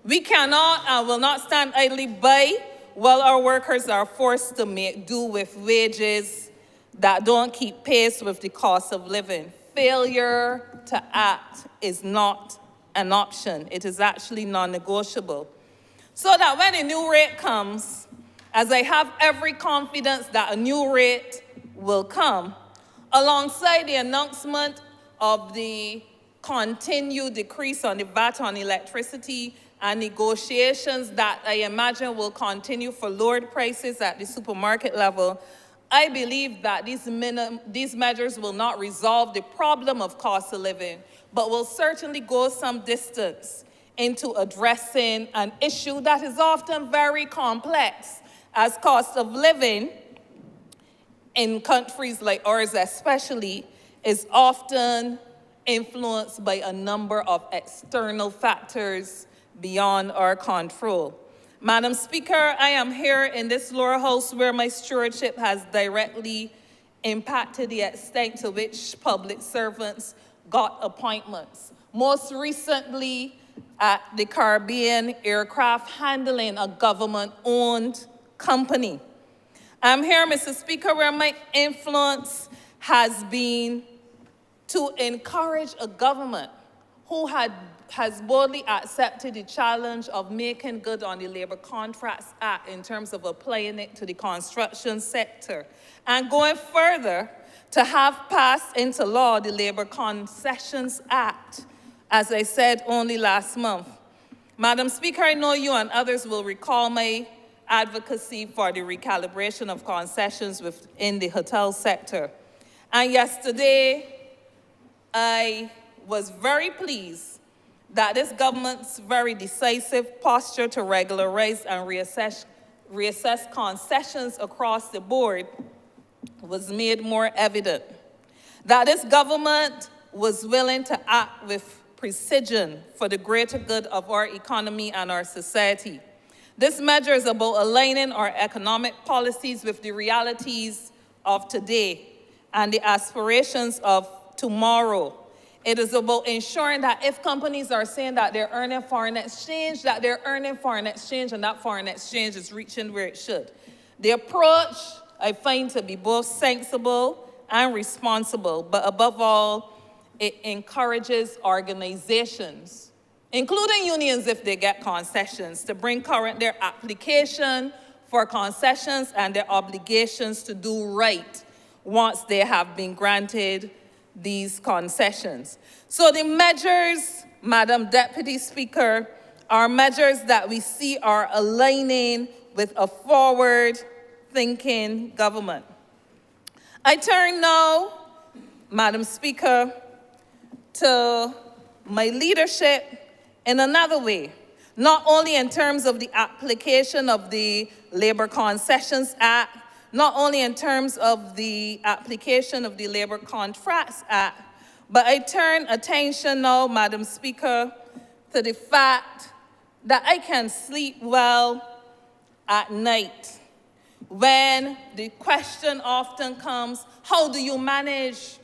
We cannot and will not stand idly by while our workers are forced to make do with wages that don't keep pace with the cost of living. Failure to act is not an option. It is actually non-negotiable. So that when a new rate comes, as I have every confidence that a new rate will come, alongside the announcement of the continued decrease on the VAT on electricity and negotiations that I imagine will continue for lowered prices at the supermarket level, I believe that these measures will not resolve the problem of cost of living, but will certainly go some distance into addressing an issue that is often very complex, as cost of living in countries like ours especially is often influenced by a number of external factors beyond our control. Madam Speaker, I am here in this lower house where my stewardship has directly impacted the extent to which public servants got appointments. Most recently at the Caribbean Aircraft Handling, a government-owned company. I'm here, Mr. Speaker, where my influence has been to encourage a government who has boldly accepted the challenge of making good on the Labor Contracts Act in terms of applying it to the construction sector, and going further to have passed into law the Labor Concessions Act, as I said only last month. Madam Speaker, I know you and others will recall my advocacy for the recalibration of concessions within the hotel sector. And yesterday, I was very pleased that this government's very decisive posture to regularize and reassess concessions across the board was made more evident. That this government was willing to act with precision for the greater good of our economy and our society. This measure is about aligning our economic policies with the realities of today and the aspirations of tomorrow. It is about ensuring that if companies are saying that they're earning foreign exchange, that they're earning foreign exchange and that foreign exchange is reaching where it should. The approach I find to be both sensible and responsible, but above all, it encourages organizations, including unions if they get concessions, to bring current their application for concessions and their obligations to do right once they have been granted these concessions. So the measures, Madam Deputy Speaker, are measures that we see are aligning with a forward-thinking government. I turn now, Madam Speaker, to my leadership in another way, not only in terms of the application of the Labor Concessions Act, not only in terms of the application of the Labor Contracts Act, but I turn attention now, Madam Speaker, to the fact that I can sleep well at night when the question often comes, how do you manage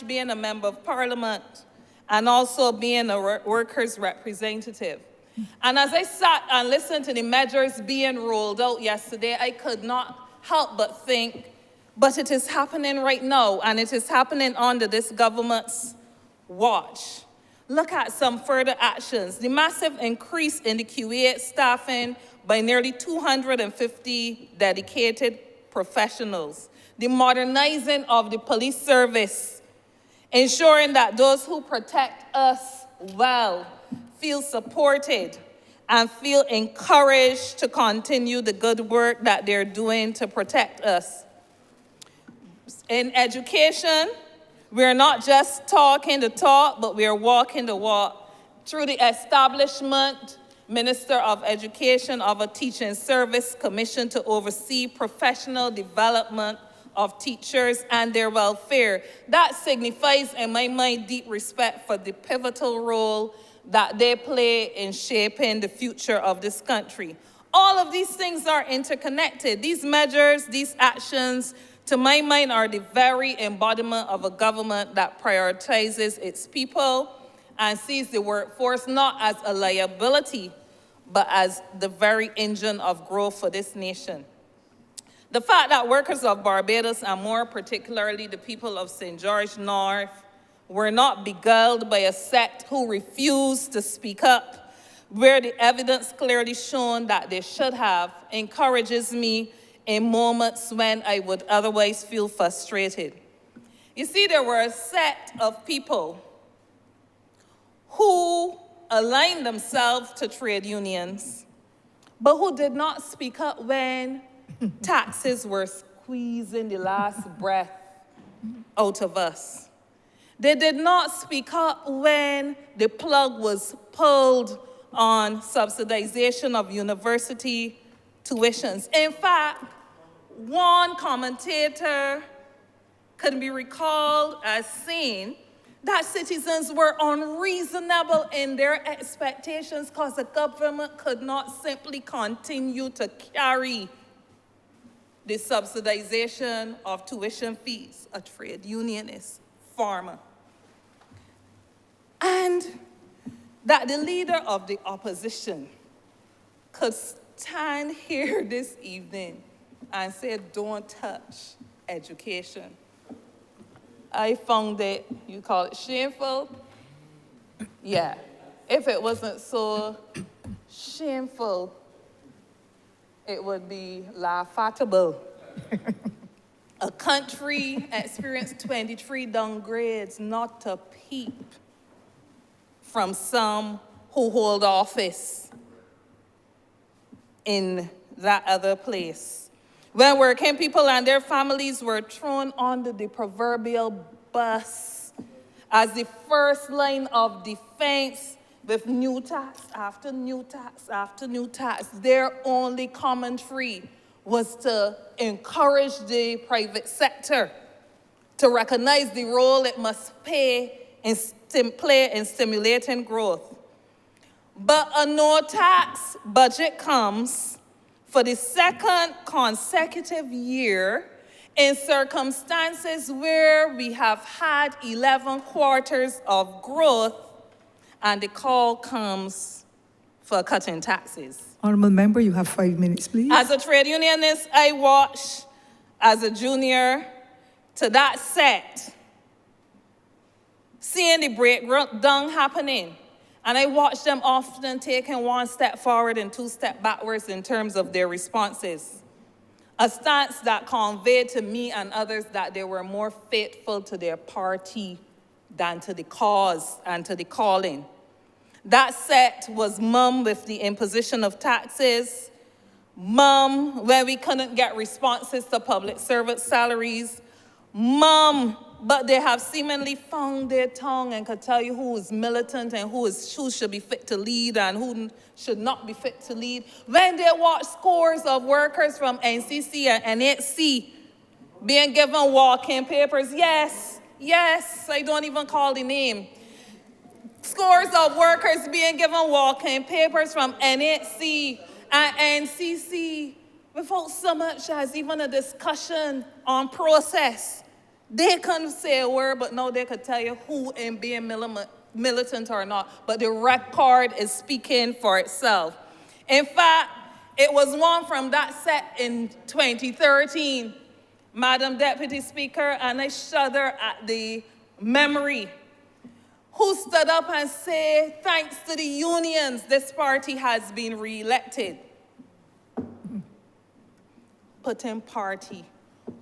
being a member of Parliament and also being a workers' representative? And as I sat and listened to the measures being rolled out yesterday, I could not help but think, But it is happening right now, and it is happening under this government's watch. Look at some further actions. The massive increase in the QA staffing by nearly 250 dedicated professionals. The modernizing of the police service, ensuring that those who protect us well feel supported and feel encouraged to continue the good work that they're doing to protect us. In education, we're not just talking the talk, but we are walking the walk through the establishment, Minister of Education, of a teaching service commission to oversee professional development of teachers and their welfare. That signifies, in my mind, deep respect for the pivotal role that they play in shaping the future of this country. All of these things are interconnected. These measures, these actions, to my mind, are the very embodiment of a government that prioritizes its people and sees the workforce not as a liability, but as the very engine of growth for this nation. The fact that workers of Barbados, and more particularly the people of St. George North, were not beguiled by a sect who refused to speak up, where the evidence clearly shown that they should have, encourages me in moments when I would otherwise feel frustrated. You see, there were a set of people who aligned themselves to trade unions, but who did not speak up when taxes were squeezing the last breath out of us. They did not speak up when the plug was pulled on subsidization of university tuitions. In fact, one commentator can be recalled as saying that citizens were unreasonable in their expectations because the government could not simply continue to carry the subsidization of tuition fees, a trade unionist, farmer. And that the leader of the opposition could stand here this evening and say, don't touch education. I found it, you call it shameful? Yeah. If it wasn't so shameful, it would be laughable. A country experienced 23 downgrades, not a peep from some who hold office in that other place. When working people and their families were thrown under the proverbial bus as the first line of defense with new tax after new tax after new tax, their only commentary was to encourage the private sector to recognize the role it must play in stimulating growth. But a no-tax budget comes for the second consecutive year in circumstances where we have had 11 quarters of growth, and the call comes for cutting taxes. Honourable Member, you have 5 minutes, please. As a trade unionist, I watched as a junior to that set, seeing the breakdown happening. And I watched them often taking one step forward and 2 steps backwards in terms of their responses. A stance that conveyed to me and others that they were more faithful to their party than to the cause and to the calling. That set was mum with the imposition of taxes, mum when we couldn't get responses to public servant salaries, mum, but they have seemingly found their tongue and could tell you who is militant and who should be fit to lead and who should not be fit to lead. When they watch scores of workers from NCC and NHC being given walk-in papers, yes, I don't even call the name. Scores of workers being given walk-in papers from NHC and NCC without so much as even a discussion on process. They couldn't say a word, but no, they could tell you who in being militant or not. But the record is speaking for itself. In fact, it was one from that set in 2013 Madam Deputy Speaker, and I shudder at the memory, who stood up and said, thanks to the unions, this party has been re-elected. Putting party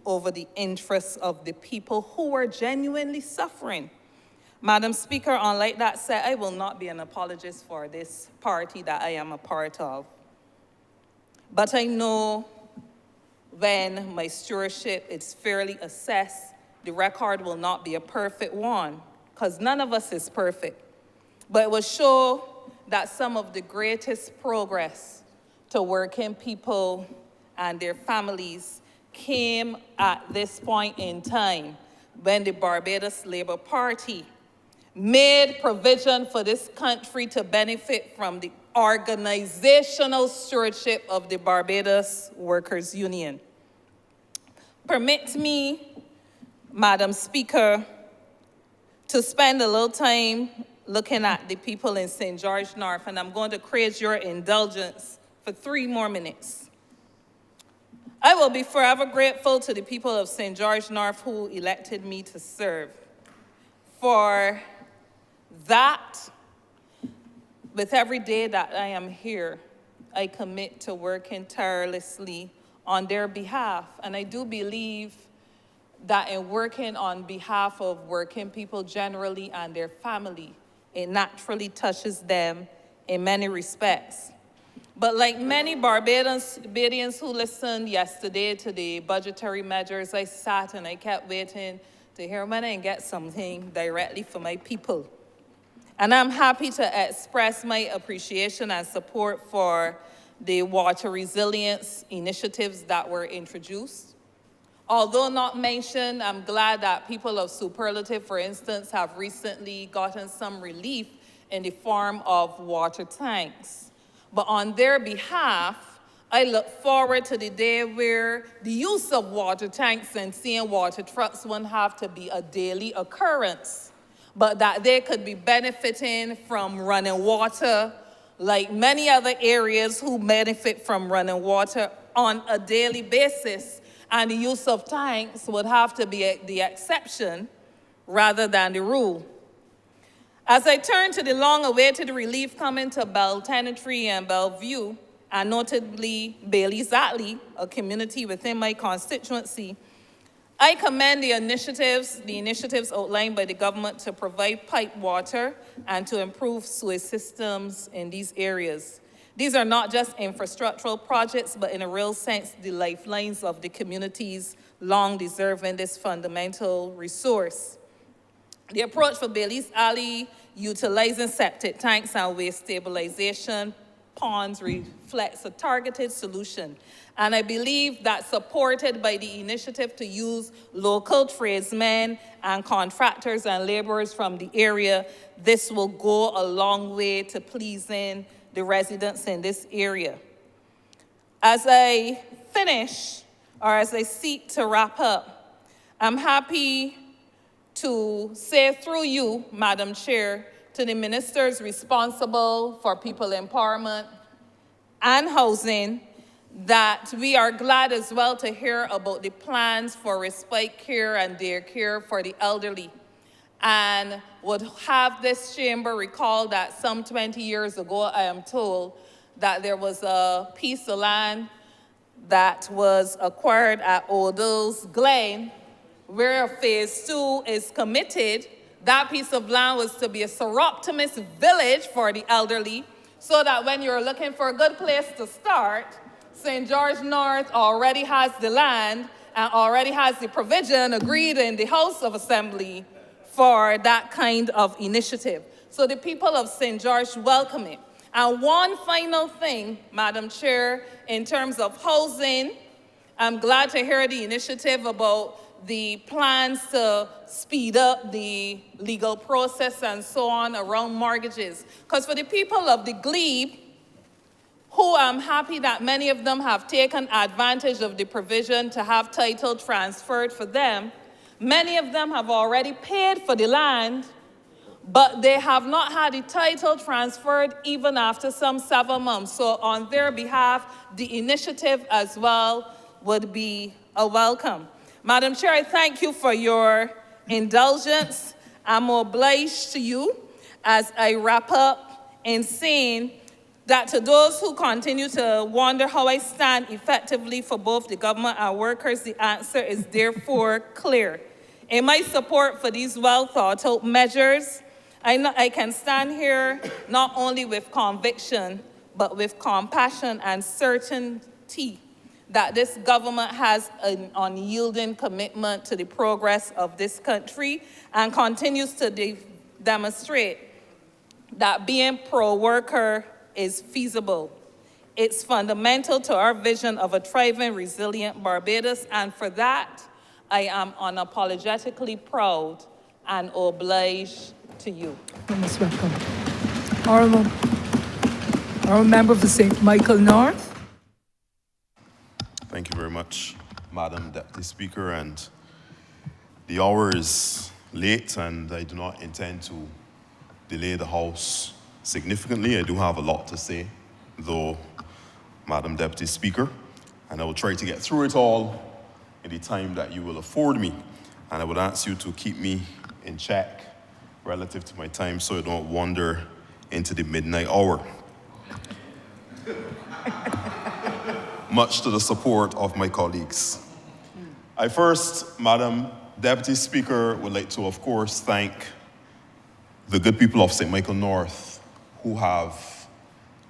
over the interests of the people who were genuinely suffering. Madam Speaker, unlike that said, I will not be an apologist for this party that I am a part of. But I know when my stewardship is fairly assessed, the record will not be a perfect one, because none of us is perfect. But it will show that some of the greatest progress to working people and their families came at this point in time when the Barbados Labour Party made provision for this country to benefit from the organizational stewardship of the Barbados Workers Union. Permit me, Madam Speaker, to spend a little time looking at the people in St. George North, and I'm going to crave your indulgence for 3 more minutes. I will be forever grateful to the people of St. George North who elected me to serve. For that, with every day that I am here, I commit to working tirelessly on their behalf. And I do believe that in working on behalf of working people generally and their family, it naturally touches them in many respects. But like many Barbadians who listened yesterday to the budgetary measures, I sat and I kept waiting to hear when I can get something directly for my people. And I'm happy to express my appreciation and support for the water resilience initiatives that were introduced. Although not mentioned, I'm glad that people of Superlative, for instance, have recently gotten some relief in the form of water tanks. But on their behalf, I look forward to the day where the use of water tanks and seeing water trucks won't have to be a daily occurrence, but that they could be benefiting from running water like many other areas who benefit from running water on a daily basis, and the use of tanks would have to be the exception rather than the rule. As I turn to the long-awaited relief coming to Beltenantry and Bellevue, and notably Bailey's Atley, a community within my constituency, I commend the initiatives outlined by the government to provide pipe water and to improve sewage systems in these areas. These are not just infrastructural projects, but in a real sense, the lifelines of the communities long deserving this fundamental resource. The approach for Bailey's Alley, utilizing septic tanks and waste stabilization ponds, reflects a targeted solution. And I believe that, supported by the initiative to use local tradesmen and contractors and laborers from the area, this will go a long way to pleasing the residents in this area. As I finish, or as I seek to wrap up, I'm happy to say through you, Madam Chair, to the ministers responsible for people empowerment and housing, that we are glad as well to hear about the plans for respite care and day care for the elderly, and would have this chamber recall that some 20 years ago, I am told, that there was a piece of land that was acquired at Odell's Glen, where phase 2 is committed. That piece of land was to be a seroptimist village for the elderly, so that when you're looking for a good place to start, St. George North already has the land and already has the provision agreed in the House of Assembly for that kind of initiative. So the people of St. George welcome it. And one final thing, Madam Chair, in terms of housing, I'm glad to hear the initiative about the plans to speed up the legal process and so on around mortgages. Because for the people of the glebe, who I'm happy that many of them have taken advantage of the provision to have title transferred for them, many of them have already paid for the land, but they have not had the title transferred even after some 7 months. So on their behalf, the initiative as well would be a welcome. Madam Chair, I thank you for your indulgence. I'm obliged to you as I wrap up in saying that to those who continue to wonder how I stand effectively for both the government and workers, the answer is therefore clear. In my support for these well-thought-out measures, I can stand here not only with conviction, but with compassion and certainty that this government has an unyielding commitment to the progress of this country and continues to demonstrate that being pro-worker is feasible. It's fundamental to our vision of a thriving, resilient Barbados, and for that, I am unapologetically proud and obliged to you. You're most welcome. Honourable Member for St. Michael North. Thank you very much, Madam Deputy Speaker. And the hour is late, and I do not intend to delay the House significantly. I do have a lot to say, though, Madam Deputy Speaker, and I will try to get through it all in the time that you will afford me. And I would ask you to keep me in check relative to my time so I don't wander into the midnight hour. Much to the support of my colleagues. I first, Madam Deputy Speaker, would like to, of course, thank the good people of St. Michael North who have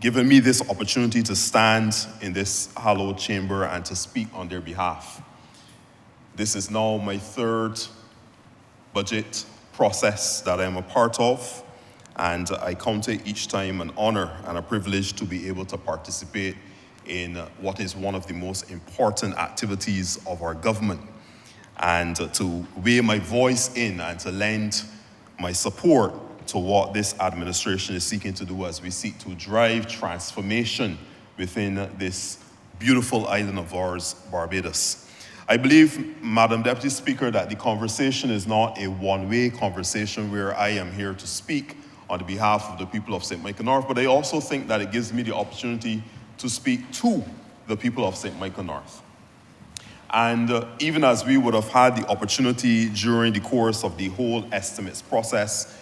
given me this opportunity to stand in this hallowed chamber and to speak on their behalf. This is now my third budget process that I am a part of, and I count it each time an honor and a privilege to be able to participate in what is one of the most important activities of our government, and to weigh my voice in and to lend my support to what this administration is seeking to do as we seek to drive transformation within this beautiful island of ours, Barbados. I believe, Madam Deputy Speaker, that the conversation is not a one-way conversation where I am here to speak on behalf of the people of St. Michael North, but I also think that it gives me the opportunity to speak to the people of St. Michael North. And even as we would have had the opportunity during the course of the whole estimates process,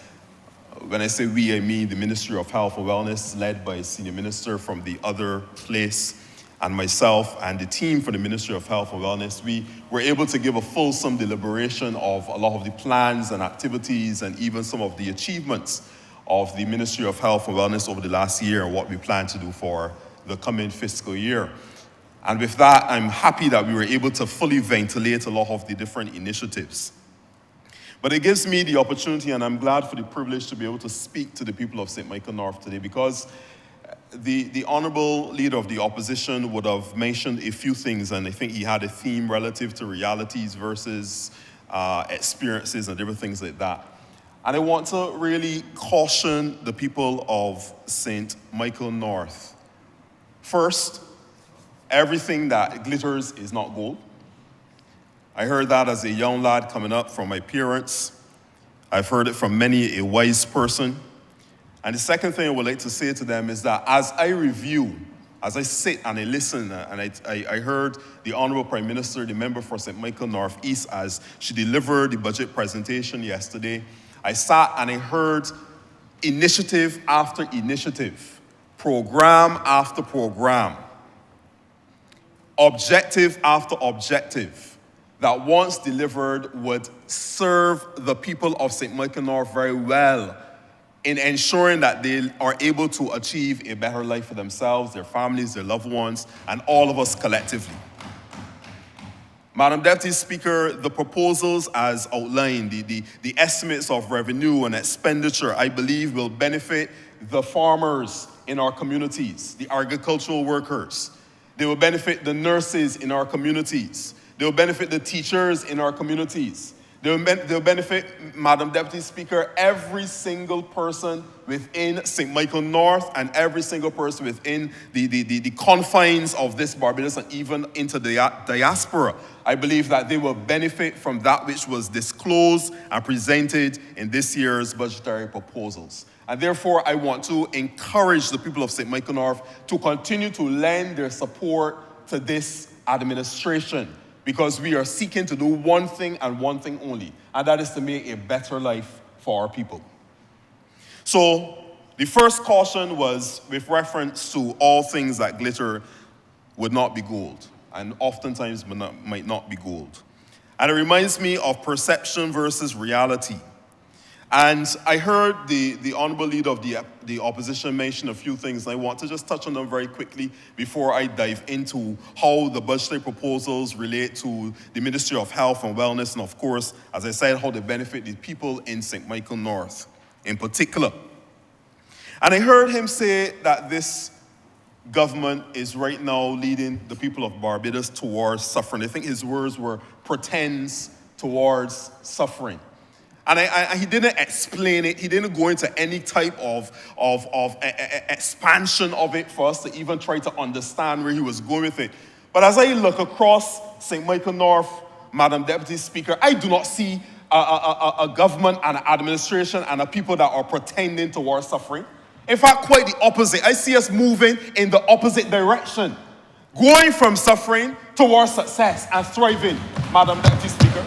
when I say we, I mean the Ministry of Health and Wellness, led by a senior minister from the other place, and myself and the team for the Ministry of Health and Wellness, we were able to give a fulsome deliberation of a lot of the plans and activities and even some of the achievements of the Ministry of Health and Wellness over the last year and what we plan to do for the coming fiscal year. And with that, I'm happy that we were able to fully ventilate a lot of the different initiatives. But it gives me the opportunity, and I'm glad for the privilege to be able to speak to the people of St. Michael North today, because the Honourable Leader of the Opposition would have mentioned a few things, and I think he had a theme relative to realities versus experiences and different things like that. And I want to really caution the people of St. Michael North. First, everything that glitters is not gold. I heard that as a young lad coming up from my parents. I've heard it from many a wise person. And the second thing I would like to say to them is that as I review, as I sit and I listen, and I heard the Honourable Prime Minister, the member for St. Michael North East, as she delivered the budget presentation yesterday, I sat and I heard initiative after initiative, program after program, objective after objective, that once delivered would serve the people of St. Michael North very well in ensuring that they are able to achieve a better life for themselves, their families, their loved ones, and all of us collectively. Madam Deputy Speaker, the proposals as outlined, the estimates of revenue and expenditure, I believe will benefit the farmers in our communities, the agricultural workers. They will benefit the nurses in our communities. They will benefit the teachers in our communities. They'll benefit, Madam Deputy Speaker, every single person within St. Michael North and every single person within the confines of this Barbados and even into the diaspora. I believe that they will benefit from that which was disclosed and presented in this year's budgetary proposals. And therefore, I want to encourage the people of St. Michael North to continue to lend their support to this administration, because we are seeking to do one thing and one thing only, and that is to make a better life for our people. So the first caution was with reference to all things that glitter would not be gold, and oftentimes might not be gold. And it reminds me of perception versus reality. And I heard the Honourable Leader of the Opposition mention a few things, and I want to just touch on them very quickly before I dive into how the budgetary proposals relate to the Ministry of Health and Wellness, and of course, as I said, how they benefit the people in St. Michael North in particular. And I heard him say that this government is right now leading the people of Barbados towards suffering. I think his words were pretends towards suffering. And he didn't explain it. He didn't go into any type of expansion of it for us to even try to understand where he was going with it. But as I look across St. Michael North, Madam Deputy Speaker, I do not see a government and an administration and a people that are pretending towards suffering. In fact, quite the opposite. I see us moving in the opposite direction, going from suffering towards success and thriving, Madam Deputy Speaker.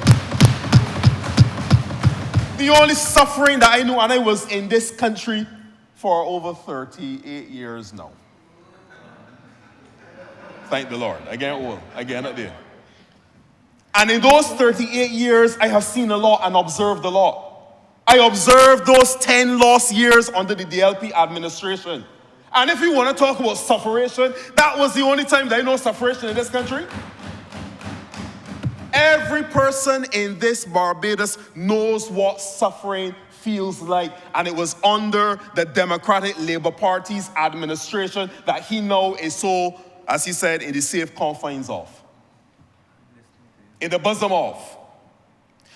The only suffering that I knew, and I was in this country for over 38 years now. Thank the Lord. I get old. I get up there. And in those 38 years, I have seen a lot and observed a lot. I observed those 10 lost years under the DLP administration. And if you want to talk about sufferation, that was the only time that I know sufferation in this country. Every person in this Barbados knows what suffering feels like, and it was under the Democratic Labour Party's administration that he now is so, as he said, in the safe confines of, in the bosom of.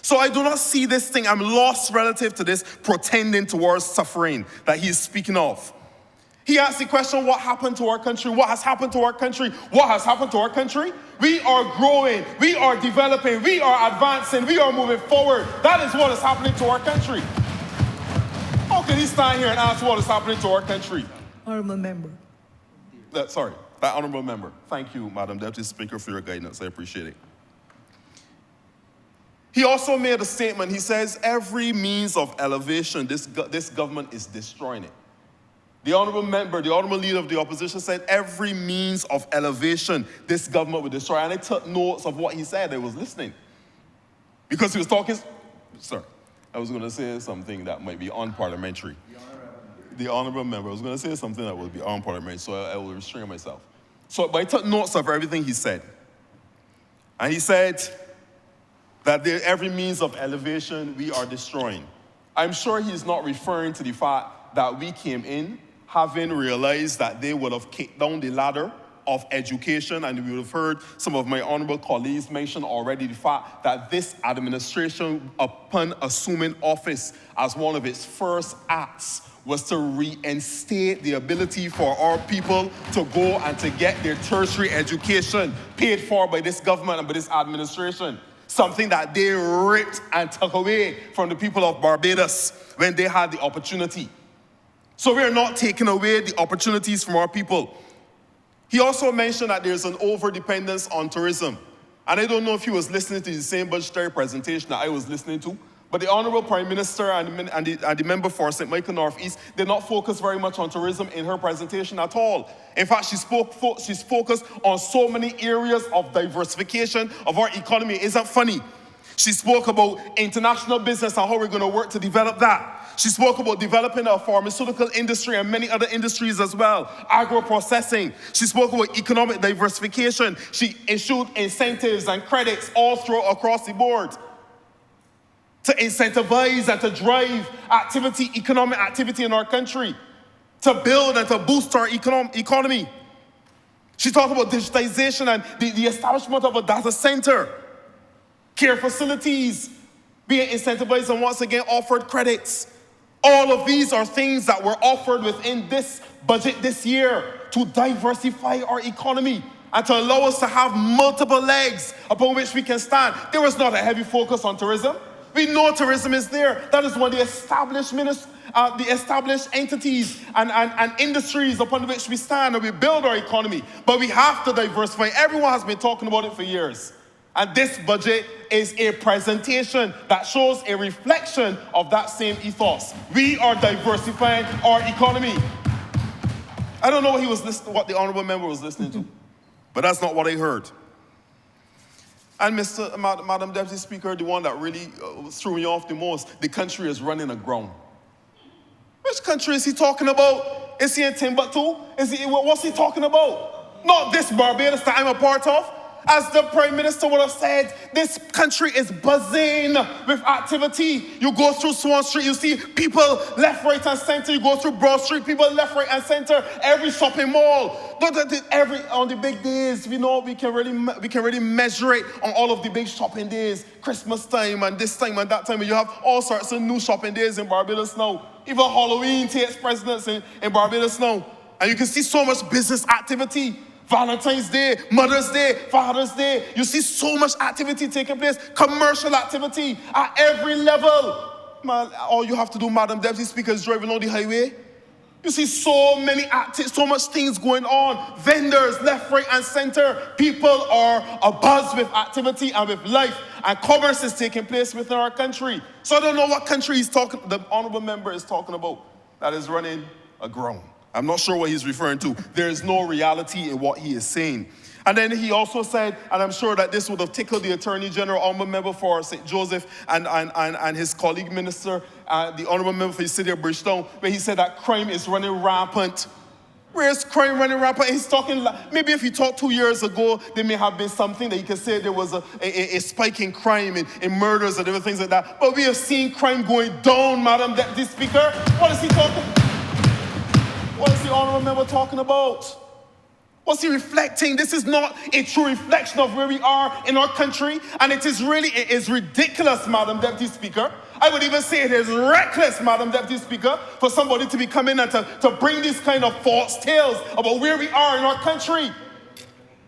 So I do not see this thing. I'm lost relative to this pretending towards suffering that he is speaking of. He asked the question, what happened to our country? What has happened to our country? What has happened to our country? We are growing. We are developing. We are advancing. We are moving forward. That is what is happening to our country. How can he stand here and ask what is happening to our country? Honourable Member. That Honourable Member. Thank you, Madam Deputy Speaker, for your guidance. I appreciate it. He also made a statement. He says, every means of elevation, this government is destroying it. The Honourable Member, the Honourable Leader of the Opposition said, every means of elevation, this government will destroy. And I took notes of what he said. I was listening. Because he was talking, sorry, I was going to say something that might be unparliamentary. The Honourable Member, I was going to say something that would be unparliamentary, so I will restrain myself. But I took notes of everything he said. And he said that every means of elevation we are destroying. I'm sure he's not referring to the fact that we came in having realized that they would have kicked down the ladder of education, and we would have heard some of my honourable colleagues mention already the fact that this administration, upon assuming office, as one of its first acts, was to reinstate the ability for our people to go and to get their tertiary education paid for by this government and by this administration. Something that they ripped and took away from the people of Barbados when they had the opportunity. So we are not taking away the opportunities from our people. He also mentioned that there's an over-dependence on tourism. And I don't know if he was listening to the same budgetary presentation that I was listening to, but the Honourable Prime Minister and the member for St. Michael North East did not focus very much on tourism in her presentation at all. In fact, she's focused on so many areas of diversification of our economy. Isn't that funny? She spoke about international business and how we're going to work to develop that. She spoke about developing our pharmaceutical industry and many other industries as well, agro-processing. She spoke about economic diversification. She issued incentives and credits all across the board to incentivize and to drive economic activity in our country, to build and to boost our economy. She talked about digitization and the establishment of a data center, care facilities being incentivized and once again offered credits. All of these are things that were offered within this budget this year to diversify our economy and to allow us to have multiple legs upon which we can stand. There was not a heavy focus on tourism. We know tourism is there. That is one of the established entities and industries upon which we stand and we build our economy. But we have to diversify. Everyone has been talking about it for years. And this budget is a presentation that shows a reflection of that same ethos. We are diversifying our economy. I don't know what the honourable member was listening to, but that's not what I heard. And Madam Deputy Speaker, the one that really threw me off the most, the country is running aground. Which country is he talking about? Is he in Timbuktu? What's he talking about? Not this Barbados that I'm a part of. As the Prime Minister would have said, this country is buzzing with activity. You go through Swan Street, you see people left, right, and center. You go through Broad Street, people left, right, and center. Every shopping mall. On the big days, we know we can really measure it on all of the big shopping days. Christmas time and this time and that time. And you have all sorts of new shopping days in Barbados now. Even Halloween takes precedence in Barbados now. And you can see so much business activity. Valentine's Day, Mother's Day, Father's Day. You see so much activity taking place, commercial activity at every level. Man, all you have to do, Madam Deputy Speaker, is driving on the highway. You see so much things going on. Vendors, left, right, and center. People are abuzz with activity and with life. And commerce is taking place within our country. So I don't know what country the honourable member is talking about that is running aground. I'm not sure what he's referring to. There is no reality in what he is saying. And then he also said, and I'm sure that this would have tickled the Attorney General, honourable member for St. Joseph, and his colleague minister, the honourable member for the city of Bridgetown, where he said that crime is running rampant. Where's crime running rampant? He's talking, maybe if he talked 2 years ago, there may have been something that he could say there was a spike in crime, in murders and different things like that. But we have seen crime going down, Madam Deputy Speaker. What is he talking about? What is the honourable member talking about? What's he reflecting? This is not a true reflection of where we are in our country, and it is ridiculous, Madam Deputy Speaker. I would even say it is reckless, Madam Deputy Speaker, for somebody to be coming and to bring these kind of false tales about where we are in our country.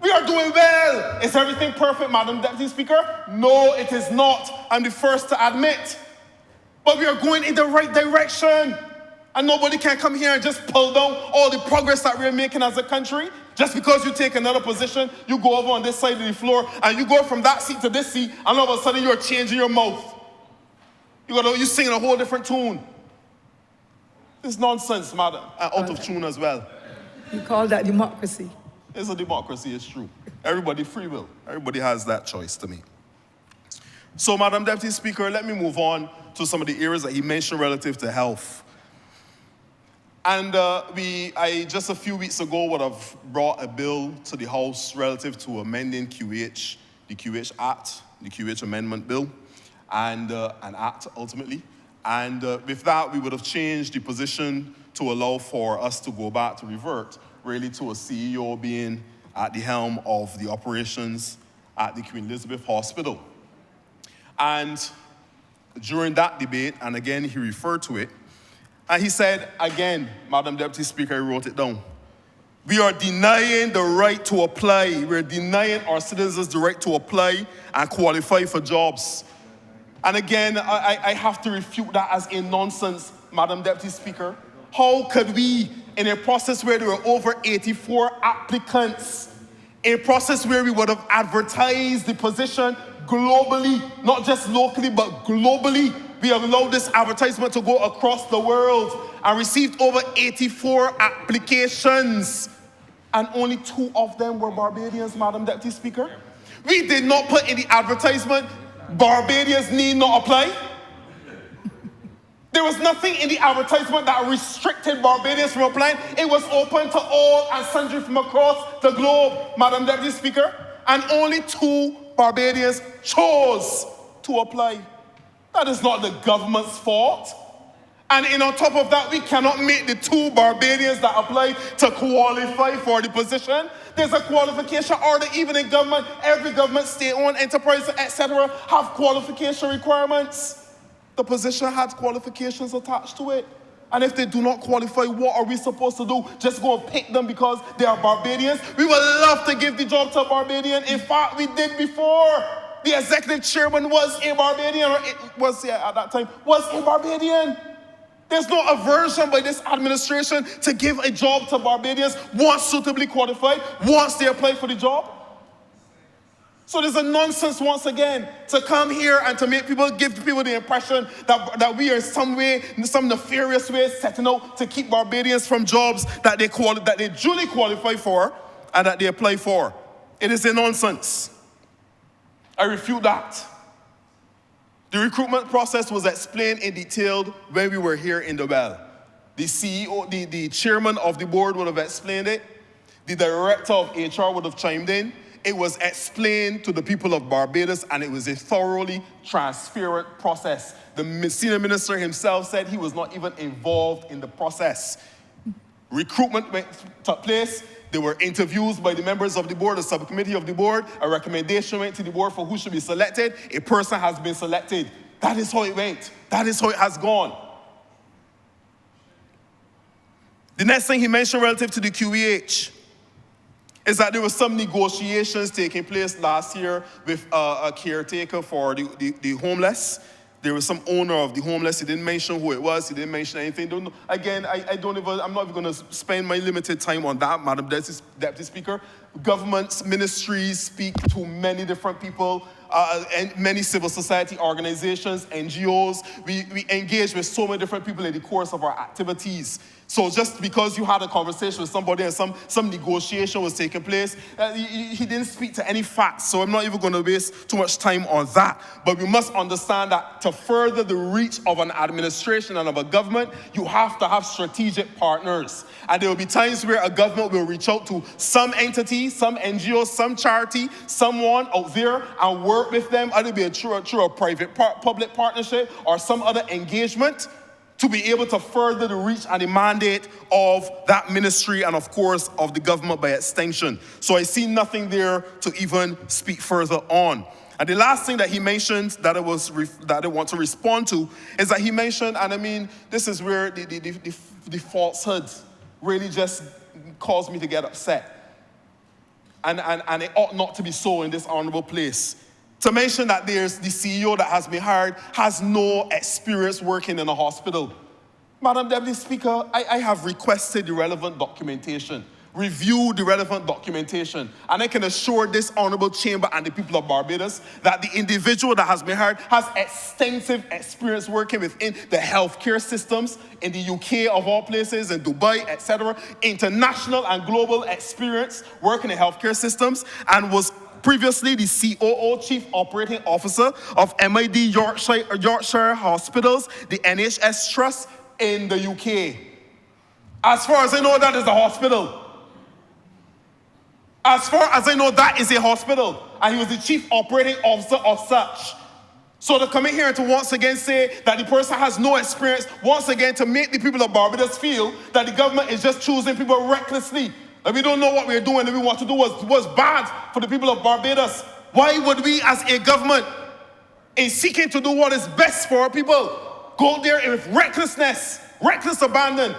We are doing well. Is everything perfect, Madam Deputy Speaker? No, it is not. I'm the first to admit. But we are going in the right direction. And nobody can come here and just pull down all the progress that we're making as a country. Just because you take another position, you go over on this side of the floor, and you go from that seat to this seat, and all of a sudden you're changing your mouth. You're singing a whole different tune. It's nonsense, madam, and out of tune as well. You call that democracy. It's a democracy, it's true. Everybody free will. Everybody has that choice to make. So, Madam Deputy Speaker, let me move on to some of the areas that he mentioned relative to health. And I just a few weeks ago would have brought a bill to the House relative to amending QH, the QH Act, the QH Amendment Bill, and an act ultimately. And with that, we would have changed the position to allow for us to go back to revert really to a CEO being at the helm of the operations at the Queen Elizabeth Hospital. And during that debate, and again, he referred to it, and he said, again, Madam Deputy Speaker, I wrote it down, we are denying the right to apply. We're denying our citizens the right to apply and qualify for jobs. And again, I have to refute that as a nonsense, Madam Deputy Speaker. How could we, in a process where there were over 84 applicants, a process where we would have advertised the position globally, not just locally, but globally, we allowed this advertisement to go across the world and received over 84 applications, and only 2 of them were Barbadians, Madam Deputy Speaker. We did not put in the advertisement, Barbadians need not apply. There was nothing in the advertisement that restricted Barbadians from applying. It was open to all and sundry from across the globe, Madam Deputy Speaker, and only 2 Barbadians chose to apply. That is not the government's fault. And on top of that, we cannot make the 2 Barbadians that applied to qualify for the position. There's a qualification order even in government. Every government, state-owned enterprise, etc. have qualification requirements. The position had qualifications attached to it. And if they do not qualify, what are we supposed to do? Just go and pick them because they are Barbadians? We would love to give the job to a Barbadian. In fact, we did before. The executive chairman was a Barbadian, or it was, at that time, was a Barbadian. There's no aversion by this administration to give a job to Barbadians once suitably qualified, once they apply for the job. So there's a nonsense once again to come here and to make people, give people the impression that we are in some way, in some nefarious way, setting out to keep Barbadians from jobs that they duly qualify for and that they apply for. It is a nonsense. I refute that. The recruitment process was explained in detail when we were here in the well. The CEO, the chairman of the board would have explained it. The director of HR would have chimed in. It was explained to the people of Barbados, and it was a thoroughly transparent process. The senior minister himself said he was not even involved in the process. Recruitment took place. There were interviews by the members of the board, the subcommittee of the board. A recommendation went to the board for who should be selected. A person has been selected. That is how it went. That is how it has gone. The next thing he mentioned relative to the QEH is that there were some negotiations taking place last year with a caretaker for the homeless. There was some owner of the homeless. He didn't mention who it was. He didn't mention anything. I'm not even going to spend my limited time on that, Madam Deputy Speaker. Governments, ministries speak to many different people, and many civil society organizations, NGOs. We engage with so many different people in the course of our activities. So just because you had a conversation with somebody and some negotiation was taking place, he didn't speak to any facts. So I'm not even going to waste too much time on that. But we must understand that to further the reach of an administration and of a government, you have to have strategic partners. And there will be times where a government will reach out to some entity, some NGO, some charity, someone out there and work with them, either be through a private-public partnership or some other engagement, to be able to further the reach and the mandate of that ministry and, of course, of the government by extension. So I see nothing there to even speak further on. And the last thing that he mentioned that I want to respond to is that he mentioned, and I mean, this is where the falsehood really just caused me to get upset. And it ought not to be so in this honorable place. To mention that there's the CEO that has been hired has no experience working in a hospital. Madam Deputy Speaker, I have requested the relevant documentation, reviewed the relevant documentation, and I can assure this honorable chamber and the people of Barbados that the individual that has been hired has extensive experience working within the healthcare systems in the UK of all places, in Dubai, etc. International and global experience working in healthcare systems, and was previously the COO, Chief Operating Officer of MID Yorkshire Hospitals, the NHS Trust in the UK. As far as I know, that is a hospital. As far as I know, that is a hospital. And he was the Chief Operating Officer of such. So to come in here and to once again say that the person has no experience, once again to make the people of Barbados feel that the government is just choosing people recklessly, that we don't know what we're doing, and we want to do was bad for the people of Barbados. Why would we as a government, in seeking to do what is best for our people, go there with reckless abandon,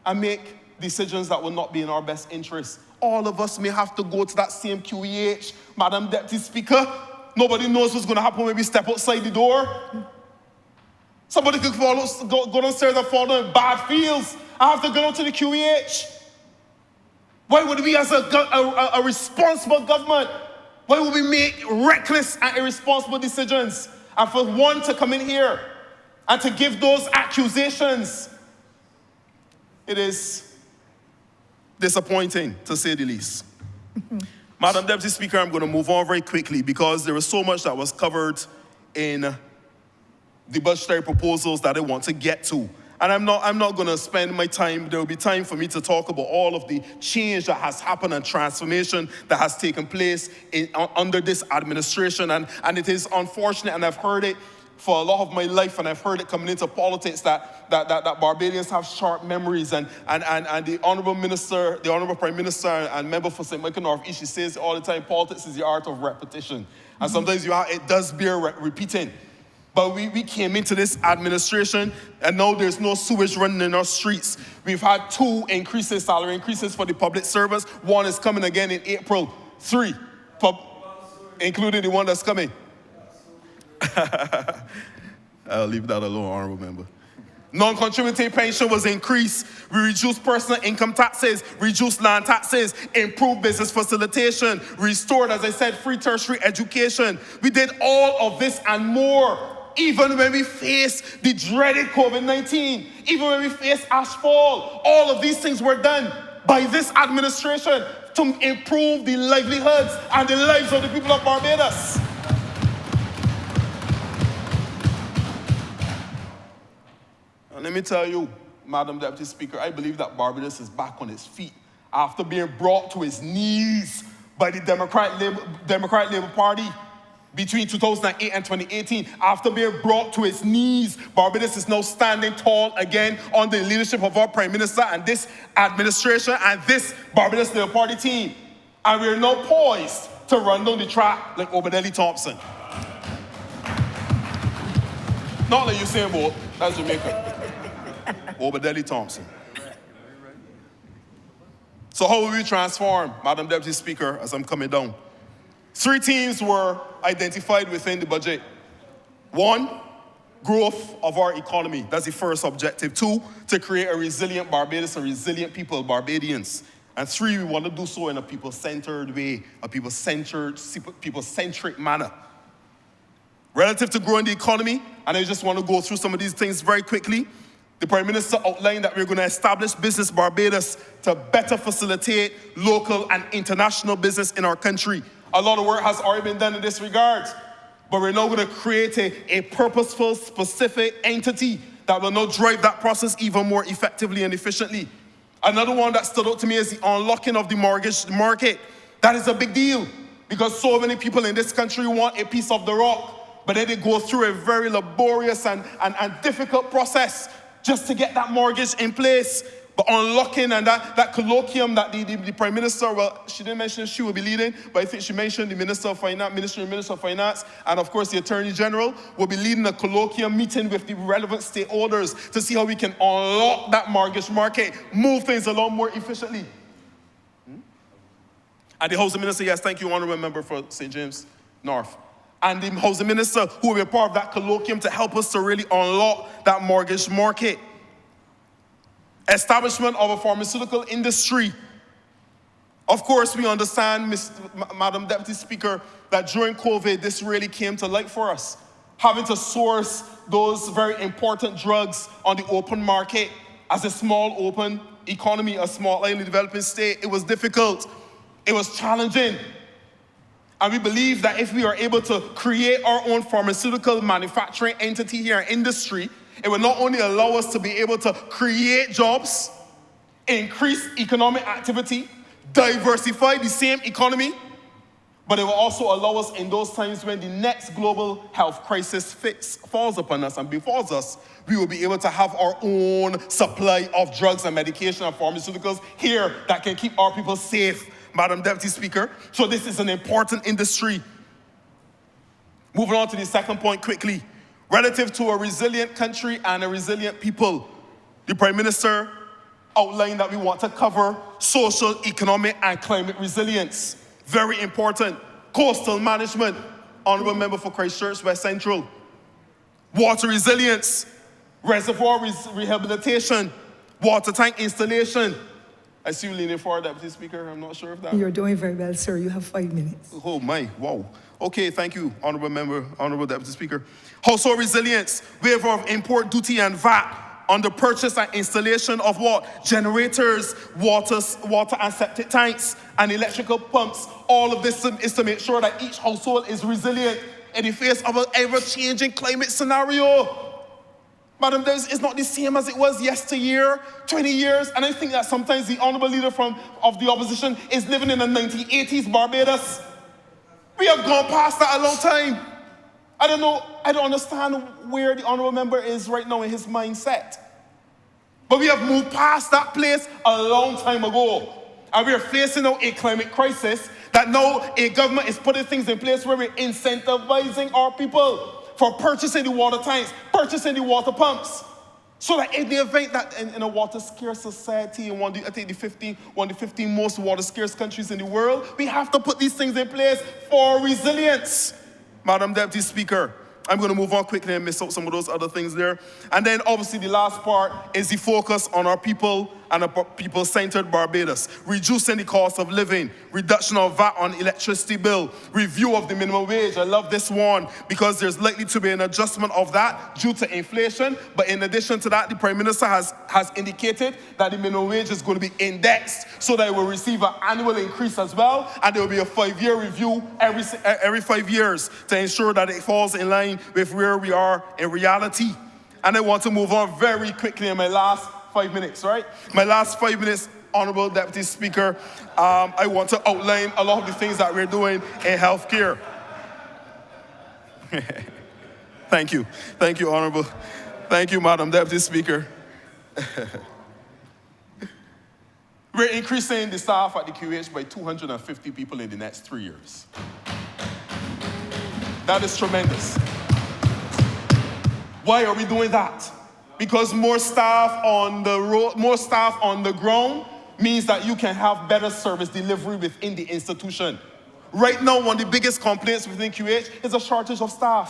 and make decisions that will not be in our best interest? All of us may have to go to that same QEH, Madam Deputy Speaker. Nobody knows what's going to happen when we step outside the door. Somebody could go downstairs and fall down in bad fields. I have to go down to the QEH. Why would we as a responsible government, why would we make reckless and irresponsible decisions? And for one to come in here and to give those accusations, it is disappointing, to say the least. Madam Deputy Speaker, I'm going to move on very quickly because there was so much that was covered in the budgetary proposals that I want to get to. And I'm not going to spend my time. There will be time for me to talk about all of the change that has happened and transformation that has taken place under this administration. And it is unfortunate, and I've heard it for a lot of my life, and I've heard it coming into politics, that Barbadians have sharp memories. And the Honourable Minister, the Honourable Prime Minister and member for St. Michael North East, she says all the time, politics is the art of repetition. And sometimes it does bear repeating. But we came into this administration, and now there's no sewage running in our streets. We've had 2 increases, salary increases for the public servants. 1 is coming again in April. 3, including the one that's coming. I'll leave that alone, Honourable Member. Non-contributing pension was increased. We reduced personal income taxes, reduced land taxes, improved business facilitation, restored, as I said, free tertiary education. We did all of this and more, even when we faced the dreaded COVID-19, even when we faced ashfall. All of these things were done by this administration to improve the livelihoods and the lives of the people of Barbados. And let me tell you, Madam Deputy Speaker, I believe that Barbados is back on its feet after being brought to its knees by the Democratic Labour Party between 2008 and 2018. After being brought to its knees, Barbados is now standing tall again under the leadership of our Prime Minister and this administration and this Barbados Labour Party team. And we're now poised to run down the track like Obadeli Thompson. Not like Usain Bolt, that's Jamaica. Obadeli Thompson. So how will we transform, Madam Deputy Speaker, as I'm coming down? 3 themes were identified within the budget. 1, growth of our economy. That's the first objective. 2, to create a resilient Barbados and resilient people, Barbadians. And 3, we want to do so in a people-centered way, a people-centric manner. Relative to growing the economy, and I just want to go through some of these things very quickly. The Prime Minister outlined that we're going to establish Business Barbados to better facilitate local and international business in our country. A lot of work has already been done in this regard, but we're now going to create a purposeful, specific entity that will now drive that process even more effectively and efficiently. Another one that stood out to me is the unlocking of the mortgage market. That is a big deal because so many people in this country want a piece of the rock, but then they go through a very laborious and difficult process just to get that mortgage in place. But unlocking and that colloquium that the Prime Minister, well, she didn't mention she will be leading, but I think she mentioned the Minister of Finance, Minister of Finance, and of course the Attorney General will be leading a colloquium meeting with the relevant stakeholders to see how we can unlock that mortgage market, move things along more efficiently. And the Housing Minister, yes, thank you, Honourable Member for St. James North. And the Housing Minister who will be part of that colloquium to help us to really unlock that mortgage market. Establishment of a pharmaceutical industry. Of course, we understand, Madam Deputy Speaker, that during COVID, this really came to light for us. Having to source those very important drugs on the open market as a small open economy, a small island developing state, it was difficult. It was challenging. And we believe that if we are able to create our own pharmaceutical manufacturing entity here in industry, it will not only allow us to be able to create jobs, increase economic activity, diversify the same economy, but it will also allow us in those times when the next global health crisis falls upon us and befalls us, we will be able to have our own supply of drugs and medication and pharmaceuticals here that can keep our people safe, Madam Deputy Speaker. So this is an important industry. Moving on to the second point quickly. Relative to a resilient country and a resilient people, the Prime Minister outlined that we want to cover social, economic, and climate resilience. Very important. Coastal management, Honourable Member for Christchurch West Central. Water resilience, reservoir rehabilitation, water tank installation. I see you leaning forward, Deputy Speaker. I'm not sure if that... You're doing very well, sir. You have 5 minutes. Oh my, wow. Okay, thank you, Honourable Member, Honourable Deputy Speaker. Household resilience, waiver of import duty and VAT on the purchase and installation of what? Generators, water and septic tanks, and electrical pumps. All of this is to make sure that each household is resilient in the face of an ever-changing climate scenario. Madam, it's not the same as it was yesteryear, 20 years, and I think that sometimes the Honourable Leader of the opposition is living in the 1980s Barbados. We have gone past that a long time. I don't understand where the Honourable Member is right now in his mindset. But we have moved past that place a long time ago. And we are facing now a climate crisis that now a government is putting things in place where we're incentivizing our people for purchasing the water tanks, purchasing the water pumps. So that in the event that in a water scarce society, in one of the 15 most water scarce countries in the world, we have to put these things in place for resilience. Madam Deputy Speaker, I'm going to move on quickly and miss out some of those other things there. And then obviously the last part is the focus on our people and a people-centered Barbados. Reducing the cost of living, reduction of VAT on electricity bill, review of the minimum wage. I love this one because there's likely to be an adjustment of that due to inflation. But in addition to that, the Prime Minister has indicated that the minimum wage is going to be indexed so that it will receive an annual increase as well. And there will be a 5-year review every 5 years to ensure that it falls in line with where we are in reality. And I want to move on very quickly in my last 5 minutes, right? My last 5 minutes, Honourable Deputy Speaker, I want to outline a lot of the things that we're doing in healthcare. Thank you, Honourable. Thank you, Madam Deputy Speaker. We're increasing the staff at the QH by 250 people in the next 3 years. That is tremendous. Why are we doing that? Because more staff on the road, more staff on the ground means that you can have better service delivery within the institution. Right now, one of the biggest complaints within QH is a shortage of staff.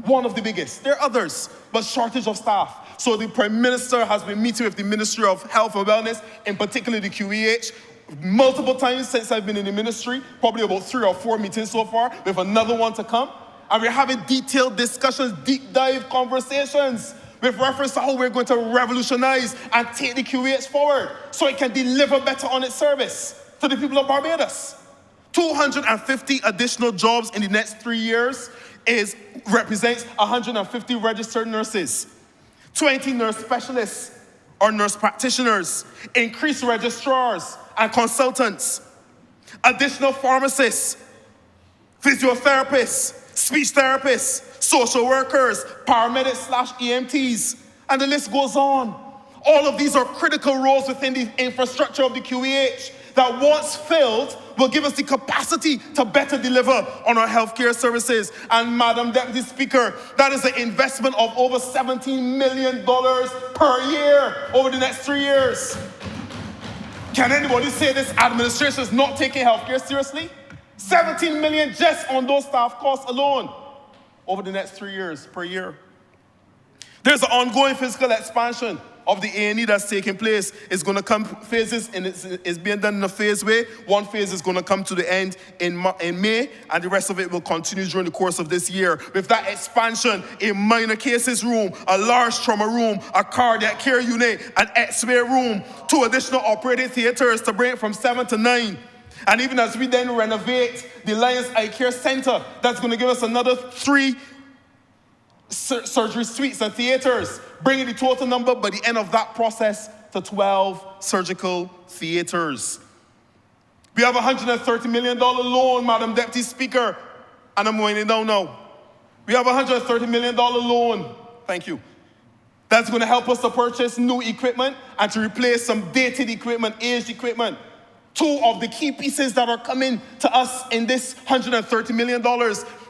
One of the biggest. There are others, but shortage of staff. So the Prime Minister has been meeting with the Ministry of Health and Wellness, in particular the QEH, multiple times since I've been in the ministry, probably about 3 or 4 meetings so far, with another one to come. And we're having detailed discussions, deep dive conversations with reference to how we're going to revolutionize and take the QH forward so it can deliver better on its service to the people of Barbados. 250 additional jobs in the next 3 years represents 150 registered nurses, 20 nurse specialists or nurse practitioners, increased registrars and consultants, additional pharmacists, physiotherapists, speech therapists, social workers, paramedics/EMTs, and the list goes on. All of these are critical roles within the infrastructure of the QEH that once filled will give us the capacity to better deliver on our healthcare services. And Madam Deputy Speaker, that is an investment of over $17 million per year over the next 3 years. Can anybody say this administration is not taking healthcare seriously? 17 million just on those staff costs alone over the next 3 years per year. There's an ongoing physical expansion of the A&E that's taking place. It's going to come phases, and it's being done in a phase way. One phase is going to come to the end in May, and the rest of it will continue during the course of this year. With that expansion, a minor cases room, a large trauma room, a cardiac care unit, an X-ray room, 2 additional operating theaters to bring it from 7 to 9. And even as we then renovate the Lions Eye Care Center, that's going to give us another 3 surgery suites and theaters, bringing the total number by the end of that process to 12 surgical theaters. We have a $130 million loan, Madam Deputy Speaker, and I'm winding down now. We have a $130 million loan, thank you, that's going to help us to purchase new equipment and to replace some dated equipment, aged equipment. 2 of the key pieces that are coming to us in this $130 million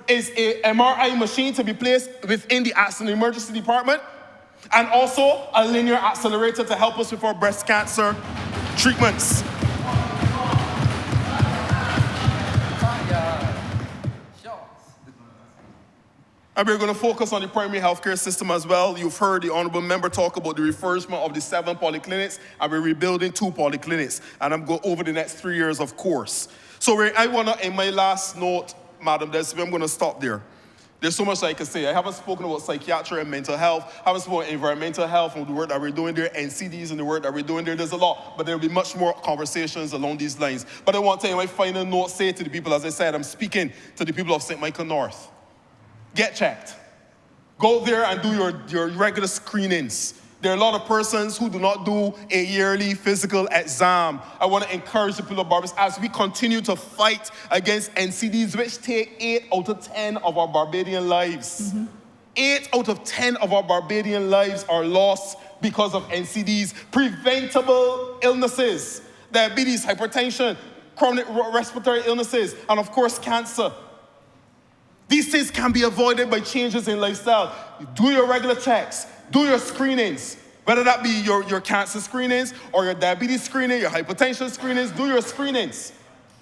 is a MRI machine to be placed within the accident emergency department, and also a linear accelerator to help us with our breast cancer treatments. And we're going to focus on the primary healthcare system as well. You've heard the Honourable Member talk about the refurbishment of the 7 polyclinics, and we're rebuilding 2 polyclinics. And I'm going over the next 3 years, of course. So I want to, in my last note, Madam Deputy, I'm going to stop there. There's so much I can say. I haven't spoken about psychiatry and mental health. I haven't spoken about environmental health and the work that we're doing there, NCDs and the work that we're doing there. There's a lot, but there'll be much more conversations along these lines. But I want to, in my final note, say to the people, as I said, I'm speaking to the people of St. Michael North. Get checked. Go there and do your regular screenings. There are a lot of persons who do not do a yearly physical exam. I want to encourage the people of Barbados as we continue to fight against NCDs, which take 8 out of 10 of our Barbadian lives. 8 out of 10 of our Barbadian lives are lost because of NCDs. Preventable illnesses, diabetes, hypertension, chronic respiratory illnesses, and of course, cancer. These things can be avoided by changes in lifestyle. Do your regular checks. Do your screenings. Whether that be your cancer screenings or your diabetes screening, your hypertension screenings, do your screenings.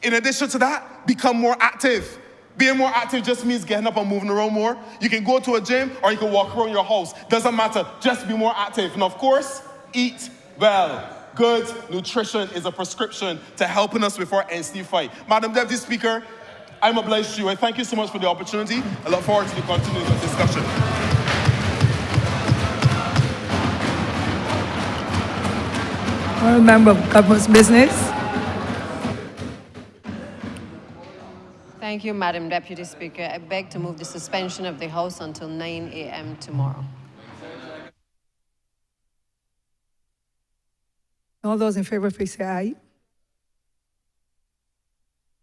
In addition to that, become more active. Being more active just means getting up and moving around more. You can go to a gym or you can walk around your house. Doesn't matter, just be more active. And of course, eat well. Good nutrition is a prescription to helping us with our NC fight. Madam Deputy Speaker, I'm obliged to you. I thank you so much for the opportunity. I look forward to the continuing discussion. Honourable Member of Government's Business. Thank you, Madam Deputy Speaker. I beg to move the suspension of the House until 9 a.m. tomorrow. All those in favor, please say aye.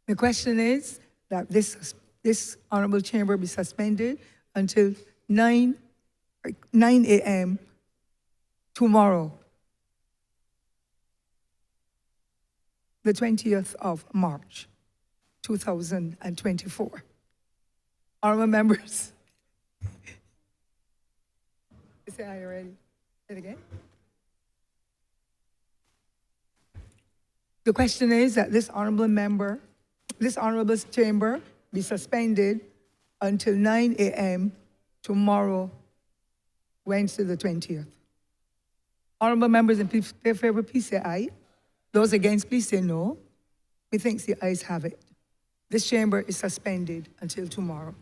The question is that this honorable chamber be suspended until 9 a.m. tomorrow, the 20th of March, 2024. Honorable members. Say aye already. Say it again. The question is that this honorable chamber be suspended until 9 a.m. tomorrow, Wednesday the 20th. Honorable members in favor, please say aye. Those against, please say no. Methinks the ayes have it. This chamber is suspended until tomorrow.